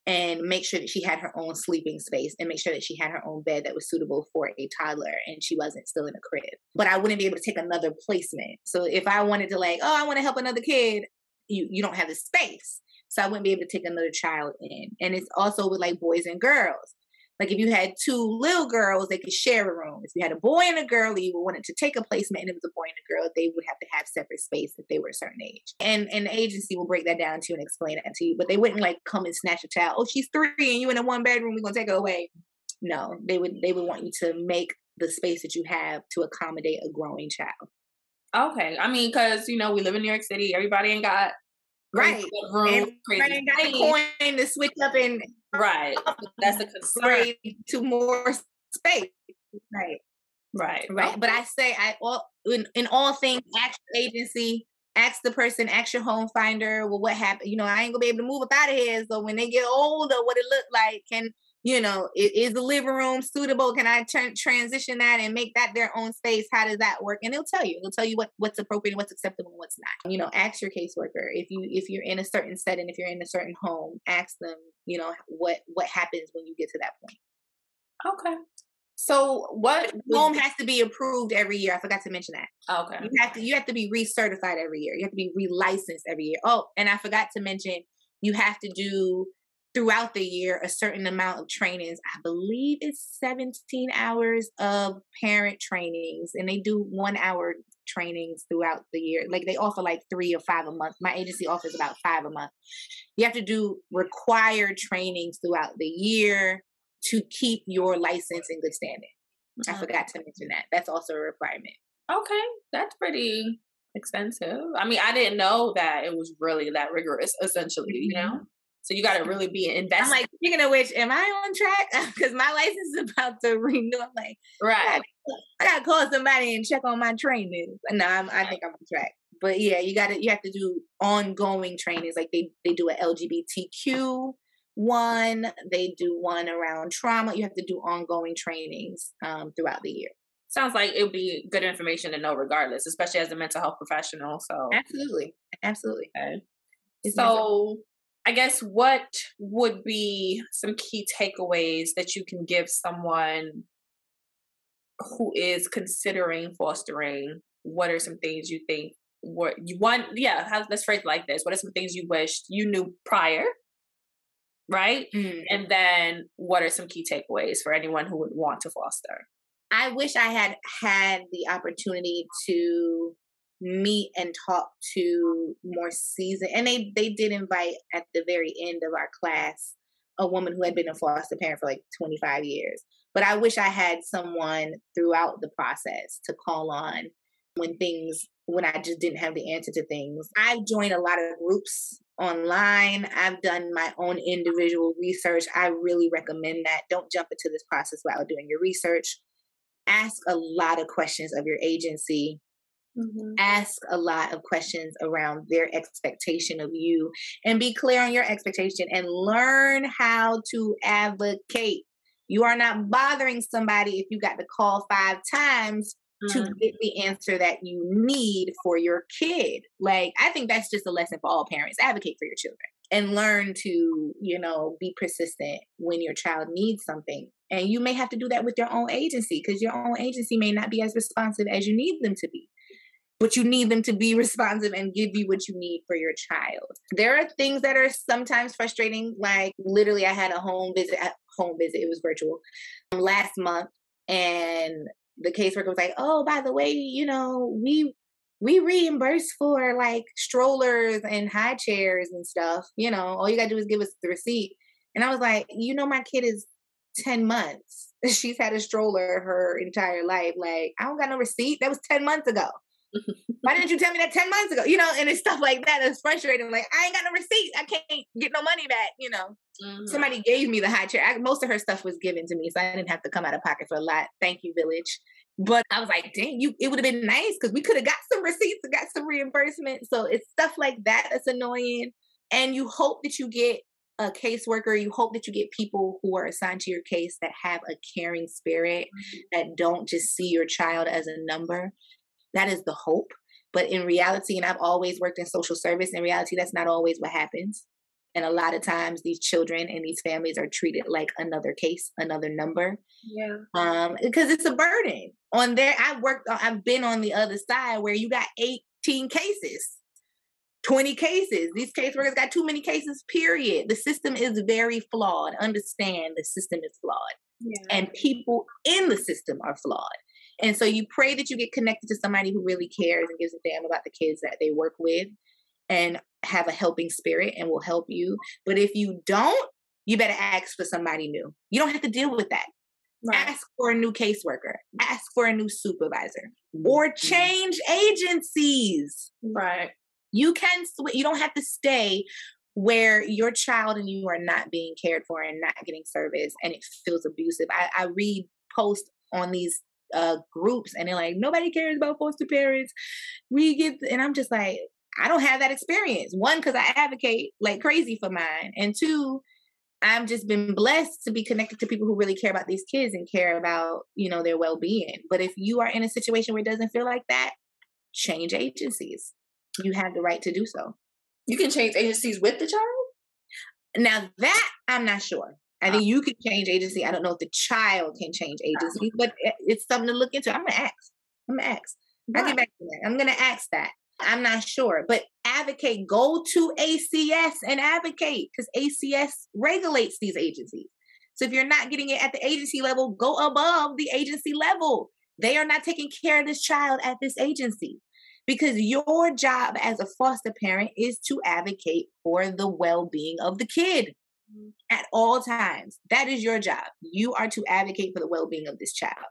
and make sure that she had her own sleeping space and make sure that she had her own bed that was suitable for a toddler and she wasn't still in a crib. But I wouldn't be able to take another placement. So if I wanted to I want to help another kid, you don't have the space. So I wouldn't be able to take another child in. And it's also with like boys and girls. Like if you had 2 little girls, they could share a room. If you had a boy and a girl, you wanted to take a placement and it was a boy and a girl, they would have to have separate space if they were a certain age. And the agency will break that down to you and explain that to you. But they wouldn't come and snatch a child. Oh, she's 3 and you in a 1-bedroom, we're gonna take her away. No, they would want you to make the space that you have to accommodate a growing child. Okay. I mean, because we live in New York City, everybody ain't got right. Room, crazy ain't got the coin to switch up and right. That's a concern. To more space. Right. But I say, in all things, ask your agency, ask the person, ask your home finder. Well, what happened? I ain't gonna be able to move up out of here. So when they get older, what it look like? Can is the living room suitable? Can I transition that and make that their own space? How does that work? And they'll tell you. They'll tell you what's appropriate, what's acceptable, and what's not. Ask your caseworker if you're in a certain setting, if you're in a certain home, ask them. What happens when you get to that point. Okay. So what home has to be approved every year? I forgot to mention that. Okay. You have to be recertified every year. You have to be relicensed every year. Oh, and I forgot to mention you have to do throughout the year a certain amount of trainings. I believe it's 17 hours of parent trainings, and they do 1-hour trainings throughout the year. Like they offer 3 or 5 a month. My agency offers about 5 a month. You have to do required trainings throughout the year to keep your license in good standing. I forgot to mention that. That's also a requirement. Okay. That's pretty expensive. I mean, I didn't know that it was really that rigorous, essentially, So you got to really be invested. I'm like, speaking of which, am I on track? Because my license is about to renew. I'm like, right. I got to call somebody and check on my training. No, I think I'm on track. But yeah, you have to do ongoing trainings. Like they do an LGBTQ one. They do one around trauma. You have to do ongoing trainings throughout the year. Sounds like it would be good information to know regardless, especially as a mental health professional. So absolutely. Okay. So I guess what would be some key takeaways that you can give someone who is considering fostering? What are some things you think what you want? Yeah, let's phrase it like this. What are some things you wished you knew prior? Right? And then what are some key takeaways for anyone who would want to foster? I wish I had had the opportunity to meet and talk to more seasoned, and they did invite at the very end of our class a woman who had been a foster parent for like 25 years. But I wish I had someone throughout the process to call on when I just didn't have the answer to things. I've joined a lot of groups online. I've done my own individual research. I really recommend that. Don't jump into this process without doing your research. Ask a lot of questions of your agency. Ask a lot of questions around their expectation of you, and be clear on your expectation, and learn how to advocate. You are not bothering somebody if you got to call 5 times to get the answer that you need for your kid. Like, I think that's just a lesson for all parents. Advocate for your children and learn to, be persistent when your child needs something. And you may have to do that with your own agency, because your own agency may not be as responsive as you need them to be. But you need them to be responsive and give you what you need for your child. There are things that are sometimes frustrating. Like, literally, I had a home visit. It was virtual last month. And the caseworker was like, oh, by the way, we reimburse for like strollers and high chairs and stuff. All you got to do is give us the receipt. And I was like, my kid is 10 months. She's had a stroller her entire life. Like, I don't got no receipt. That was 10 months ago. Why didn't you tell me that 10 months ago? And it's stuff like that. It's frustrating. Like, I ain't got no receipt. I can't get no money back. Somebody gave me the high chair. Most of her stuff was given to me, so I didn't have to come out of pocket for a lot. Thank you, Village. But I was like, dang, it would have been nice, because we could have got some receipts and got some reimbursement. So it's stuff like that that's annoying. And you hope that you get a caseworker. You hope that you get people who are assigned to your case that have a caring spirit, that don't just see your child as a number. That is the hope. But in reality, and I've always worked in social service, in reality, that's not always what happens. And a lot of times these children and these families are treated like another case, another number. Yeah. Because it's a burden on there. I've been on the other side where you got 18 cases, 20 cases. These caseworkers got too many cases, period. The system is very flawed. Understand, the system is flawed. Yeah. And people in the system are flawed. And so you pray that you get connected to somebody who really cares and gives a damn about the kids that they work with, and have a helping spirit and will help you. But if you don't, you better ask for somebody new. You don't have to deal with that. Right. Ask for a new caseworker. Ask for a new supervisor. Or change agencies. Right. You don't have to stay where your child and you are not being cared for and not getting service, and it feels abusive. I read posts on these groups, and they're like, nobody cares about foster parents. And I'm just like, I don't have that experience. 1, because I advocate like crazy for mine. And 2, I've just been blessed to be connected to people who really care about these kids and care about, their well-being. But if you are in a situation where it doesn't feel like that, change agencies. You have the right to do so. You can change agencies with the child? Now that I'm not sure. I think you can change agency. I don't know if the child can change agency, but it's something to look into. I'm going to ask. I'll get back to that. I'm going to ask that. I'm not sure, but advocate. Go to ACS and advocate, because ACS regulates these agencies. So if you're not getting it at the agency level, go above the agency level. They are not taking care of this child at this agency, because your job as a foster parent is to advocate for the well-being of the kid at all times. That is your job. You are to advocate for the well-being of this child.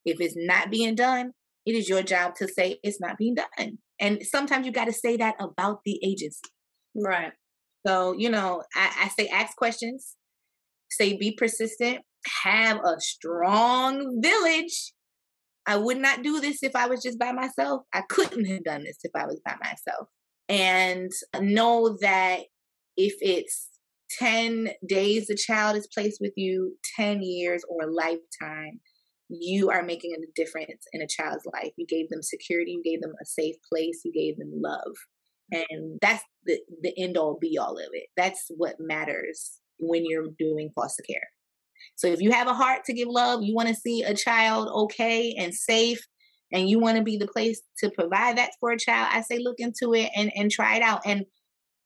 If it's not being done, it is your job to say it's not being done. And sometimes you got to say that about the agency. Right. So, I say ask questions, say be persistent, have a strong village. I would not do this if I was just by myself. I couldn't have done this if I was by myself. And know that if it's 10 days the child is placed with you, 10 years, or a lifetime, you are making a difference in a child's life. You gave them security, you gave them a safe place, you gave them love. And that's the end all be all of it. That's what matters when you're doing foster care. So if you have a heart to give love, you want to see a child okay and safe, and you want to be the place to provide that for a child, I say look into it and try it out. And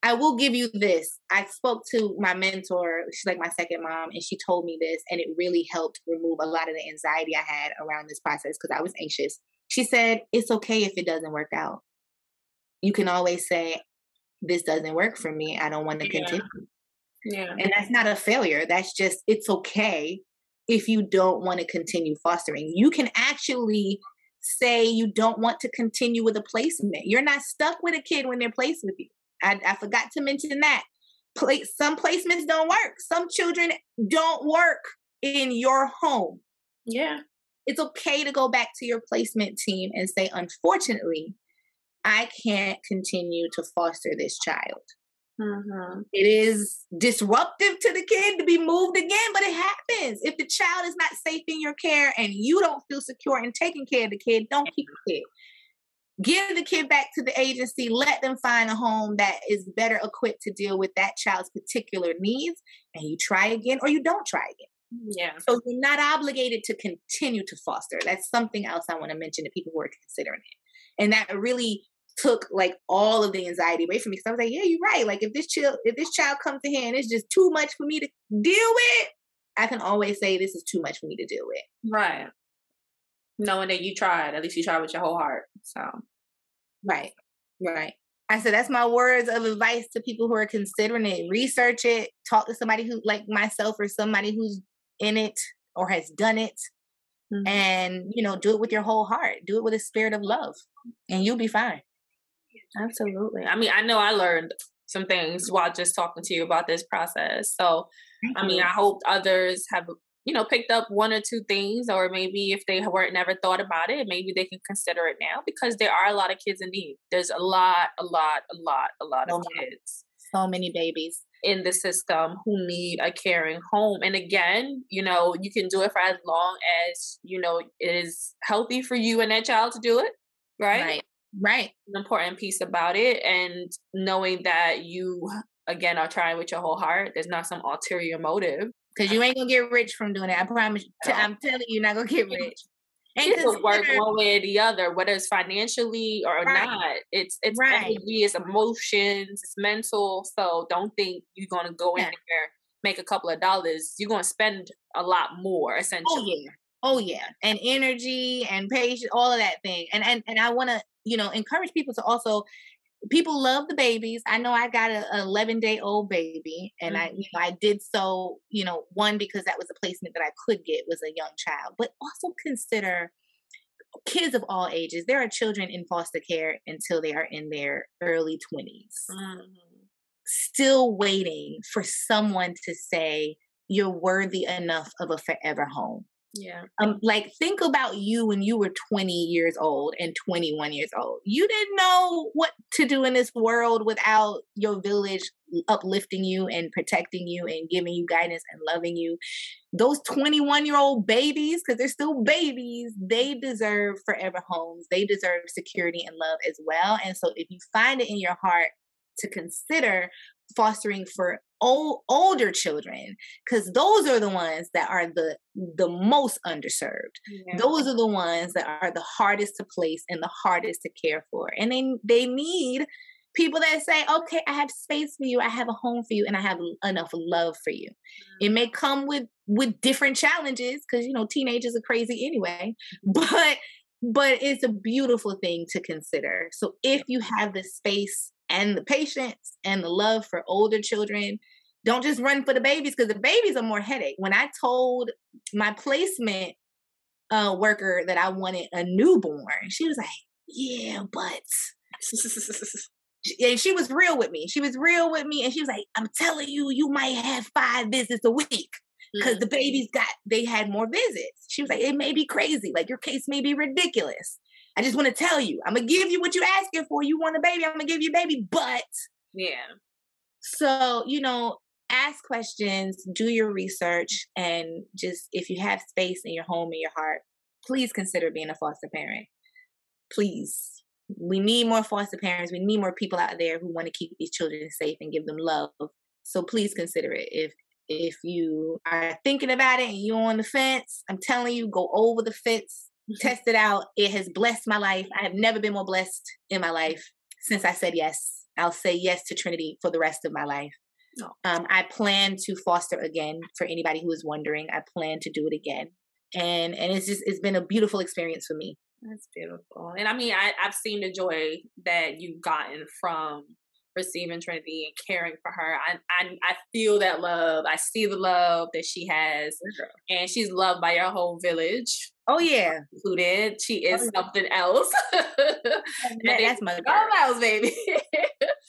I will give you this. I spoke to my mentor. She's like my second mom, and she told me this, and it really helped remove a lot of the anxiety I had around this process because I was anxious. She said, it's okay if it doesn't work out. You can always say, this doesn't work for me. I don't want to continue. Yeah. And that's not a failure. That's just, it's okay if you don't want to continue fostering. You can actually say you don't want to continue with a placement. You're not stuck with a kid when they're placed with you. I forgot to mention that. Some placements don't work. Some children don't work in your home. Yeah. It's okay to go back to your placement team and say, unfortunately, I can't continue to foster this child. Mm-hmm. It is disruptive to the kid to be moved again, but it happens. If the child is not safe in your care and you don't feel secure in taking care of the kid, don't keep the kid. Give the kid back to the agency. Let them find a home that is better equipped to deal with that child's particular needs, and you try again or you don't try again. Yeah. So you're not obligated to continue to foster. That's something else I want to mention to people who are considering it. And that really took like all of the anxiety away from me. So I was like, yeah, you're right. Like if this child comes to here and it's just too much for me to deal with, I can always say this is too much for me to deal with. Right. Knowing that you tried, at least you tried with your whole heart. So right. I said that's my words of advice to people who are considering it. Research it. Talk to somebody who, like myself, or somebody who's in it or has done it, and do it with your whole heart. Do it with a spirit of love, and you'll be fine. Absolutely. I mean, I know I learned some things while just talking to you about this process. So, I mean, I hope others have, picked up one or two things, or maybe if they weren't never thought about it, maybe they can consider it now, because there are a lot of kids in need. There's a lot of kids. So many babies in the system who need a caring home. And again, you can do it for as long as, it is healthy for you and that child to do it. Right. An important piece about it. And knowing that you, again, are trying with your whole heart. There's not some ulterior motive. Because you ain't going to get rich from doing it. I promise you. No. I'm telling you, you're not going to get rich. And it will work one way or the other, whether it's financially or not. It's energy, it's emotions, it's mental. So don't think you're going to go in there, make a couple of dollars. You're going to spend a lot more, essentially. Oh yeah. And energy and patience, all of that thing. And I want to, encourage people to also, people love the babies. I know I got an 11-day-old baby, and I did so, one, because that was a placement that I could get, was a young child, but also consider kids of all ages. There are children in foster care until they are in their early 20s, still waiting for someone to say, you're worthy enough of a forever home. Yeah. Like think about you when you were 20 years old and 21 years old. You didn't know what to do in this world without your village uplifting you and protecting you and giving you guidance and loving you. Those 21-year-old babies, because they're still babies, they deserve forever homes. They deserve security and love as well. And so if you find it in your heart to consider fostering for older children, because those are the ones that are the most underserved. Yeah. Those are the ones that are the hardest to place and the hardest to care for. And they need people that say, okay, I have space for you, I have a home for you, and I have enough love for you. It may come with different challenges, because teenagers are crazy anyway, but it's a beautiful thing to consider. So if you have the space and the patience and the love for older children, don't just run for the babies, because the babies are more headache. When I told my placement worker that I wanted a newborn, she was like, yeah, but... and she was real with me. And she was like, I'm telling you, you might have 5 visits a week, because the babies they had more visits. She was like, it may be crazy. Like, your case may be ridiculous. I just want to tell you, I'm going to give you what you're asking for. You want a baby, I'm going to give you a baby. But, yeah. So, ask questions, do your research, and just, if you have space in your home, in your heart, please consider being a foster parent. Please. We need more foster parents. We need more people out there who want to keep these children safe and give them love. So please consider it. If you are thinking about it and you're on the fence, I'm telling you, go over the fence. test it out. It has blessed my life. I have never been more blessed in my life since I said yes. I'll say yes to Trinity for the rest of my life. Oh. I plan to foster again. For anybody who is wondering, I plan to do it again. And it's been a beautiful experience for me. That's beautiful. And I mean, I've seen the joy that you've gotten from receiving Trinity and caring for her. I feel that love. I see the love that she has, and she's loved by your whole village. Oh yeah, included. She is something else. That's my girl else, baby.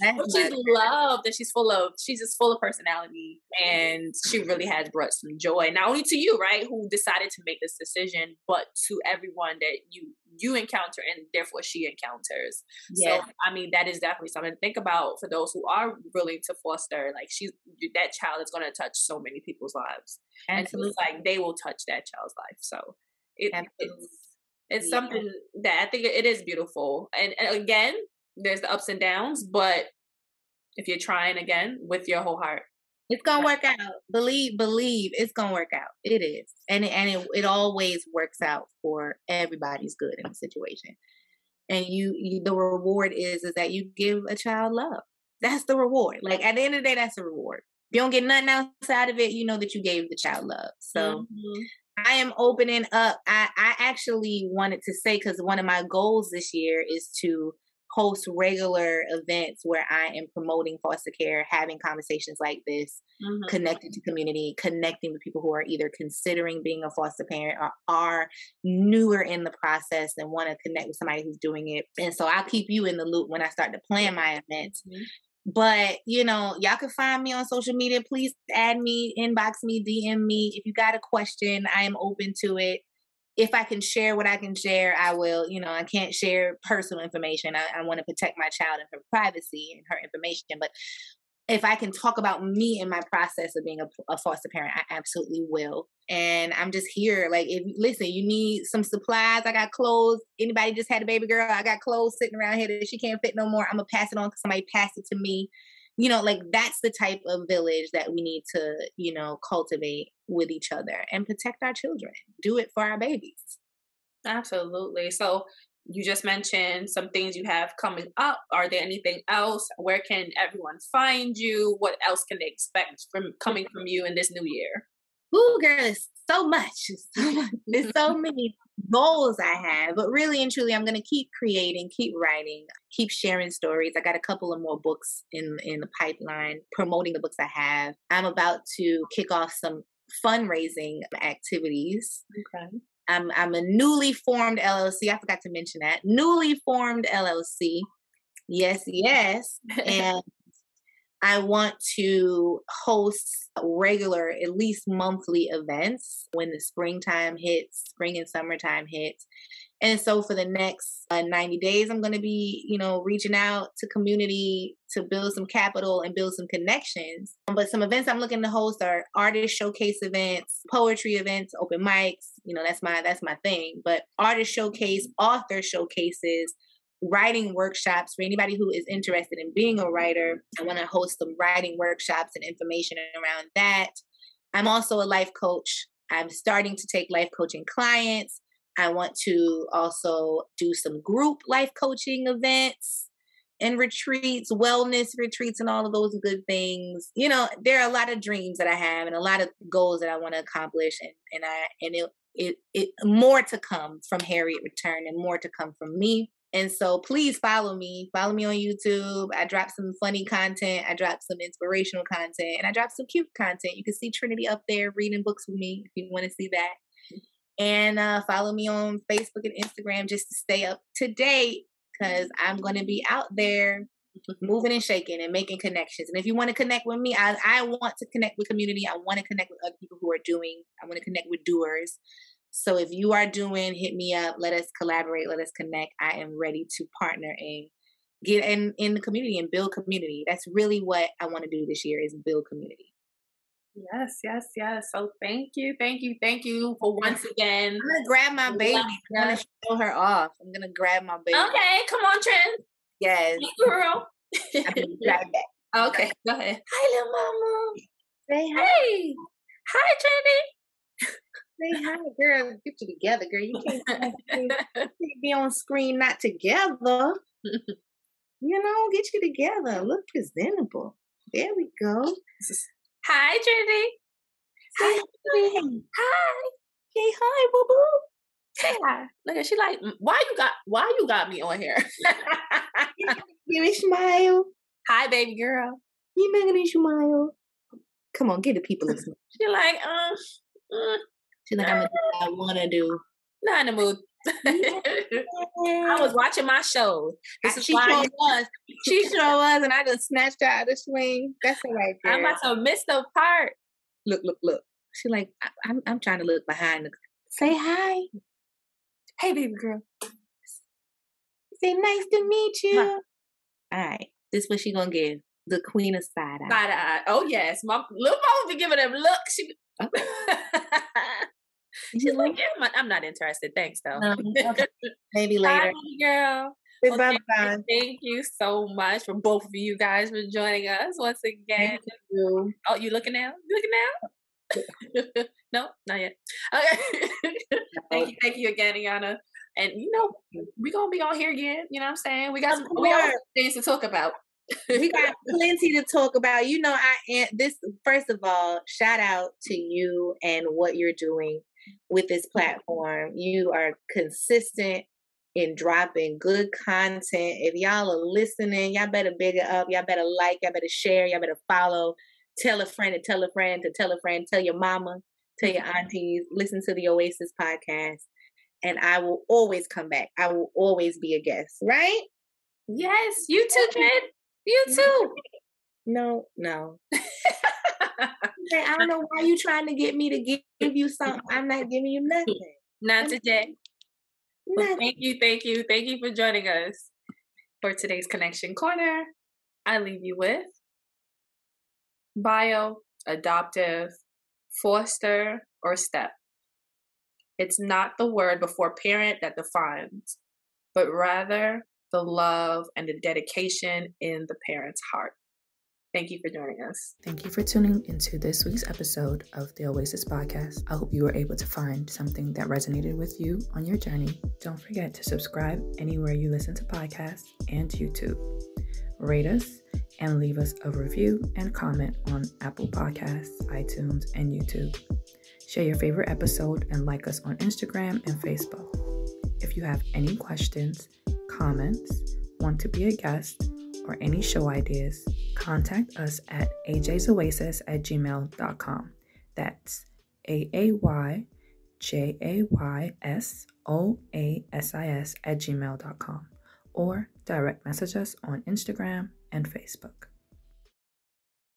But she's loved, and she's just full of personality, and she really has brought some joy, not only to you, right, who decided to make this decision, but to everyone that you encounter, and therefore she encounters. Yeah. So I mean, that is definitely something to think about for those who are willing to foster. Like, that child is going to touch so many people's lives. Absolutely. And it's like they will touch that child's life. So it's something that I think it is beautiful. And again, there's the ups and downs, but if you're trying again with your whole heart, it's gonna work out. Believe it's gonna work out. It is, and it always works out for everybody's good in the situation. And you the reward is that you give a child love. That's the reward. Like, at the end of the day, that's the reward. If you don't get nothing outside of it, you know that you gave the child love. So I am opening up. I actually wanted to say, because one of my goals this year is to host regular events where I am promoting foster care, having conversations like this, connecting to community, connecting with people who are either considering being a foster parent or are newer in the process and want to connect with somebody who's doing it. And so I'll keep you in the loop when I start to plan my events. But, y'all can find me on social media. Please add me, inbox me, DM me. If you got a question, I am open to it. If I can share what I can share, I will. I can't share personal information. I want to protect my child and her privacy and her information. But if I can talk about me and my process of being a foster parent, I absolutely will. And I'm just here. Like, listen, you need some supplies. I got clothes. Anybody just had a baby girl? I got clothes sitting around here that she can't fit no more. I'm going to pass it on because somebody passed it to me. Like, that's the type of village that we need to, cultivate with each other and protect our children. Do it for our babies. Absolutely. So you just mentioned some things you have coming up. Are there anything else? Where can everyone find you? What else can they expect coming from you in this new year? Ooh, girl, there's so much. There's so many goals I have, but really and truly, I'm going to keep creating, keep writing, keep sharing stories. I got a couple of more books in the pipeline, promoting the books I have. I'm about to kick off some fundraising activities. Okay. I'm a newly formed LLC. I forgot to mention that. Newly formed LLC. Yes. And I want to host regular, at least monthly events when the spring and summertime hits. And so for the next 90 days, I'm going to be, reaching out to community to build some capital and build some connections. But some events I'm looking to host are artist showcase events, poetry events, open mics. That's my thing. But artist showcase, author showcases, writing workshops for anybody who is interested in being a writer. I want to host some writing workshops and information around that. I'm also a life coach. I'm starting to take life coaching clients. I want to also do some group life coaching events and retreats, wellness retreats, and all of those good things. There are a lot of dreams that I have and a lot of goals that I want to accomplish, and it more to come from Harriet Return and more to come from me. And so please follow me. Follow me on YouTube. I drop some funny content. I drop some inspirational content. And I drop some cute content. You can see Trinity up there reading books with me if you want to see that. And follow me on Facebook and Instagram just to stay up to date, because I'm going to be out there moving and shaking and making connections. And if you want to connect with me, I want to connect with community. I want to connect with other people who are doing. I want to connect with doers. So if you are doing, hit me up. Let us collaborate. Let us connect. I am ready to partner and get in the community and build community. That's really what I want to do this year, is build community. Yes. So thank you for once again. I'm going to grab my baby. I'm going to show her off. I'm going to grab my baby. Okay, come on, Trin. Yes. Girl. I'll be right back. Okay, go ahead. Hi, little mama. Say hi. Hey. Hi, Trinity. Say hi, girl. Get you together, girl. You can't be on screen not together. Get you together. Look presentable. There we go. Hi, Trinity. Hi. Hi. Hey, hi, boo boo. Say hi. Look at she like, why you got me on here? Give me a smile. Hi, baby girl. You making a smile? Come on, give the people a smile. She like, She's like, I'm gonna do what I wanna do. Not in the mood. I was watching my show. She sure was, and I just snatched her out of the swing. That's all right, girl. I'm about to miss the part. Look. She like, I'm trying to look behind. Say hi. Hey, baby girl. Say nice to meet you. Huh. All right, this is what she gonna give. The queen of side eye. Side eye. Oh yes, my little mama be giving them looks. She's like, yeah, I'm not interested. Thanks, though. Okay. Maybe later. Hi, girl. Well, bye-bye. Thank you so much for both of you guys for joining us once again. Thank you. Oh, you looking now? No, not yet. Okay. Thank you again, Ayanna. And we're gonna be on here again. You know what I'm saying? We got things to talk about. We got plenty to talk about. First of all, shout out to you and what you're doing with this platform. You are consistent in dropping good content. If y'all are listening, y'all better big it up. Y'all better like, y'all better share, y'all better follow. Tell a friend to tell a friend to tell a friend. Tell your mama, tell your aunties. Listen to the Oasis podcast. And I will always come back. I will always be a guest, right? Yes, you too, kid. You too. No. I don't know why you trying to get me to give you something. I'm not giving you nothing. Not today. Well, thank you for joining us for today's Connection Corner. I leave you with bio, adoptive, foster, or step. It's not the word before parent that defines, but rather the love and the dedication in the parent's heart. Thank you for joining us. Thank you for tuning into this week's episode of the Oasis podcast. I hope you were able to find something that resonated with you on your journey. Don't forget to subscribe anywhere you listen to podcasts and YouTube. Rate us and leave us a review and comment on Apple Podcasts, iTunes, and YouTube. Share your favorite episode and like us on Instagram and Facebook. If you have any questions, comments, want to be a guest, or any show ideas, contact us at ajaysoasis@gmail.com. That's AAYJAYSOASIS@gmail.com, or direct message us on Instagram and Facebook.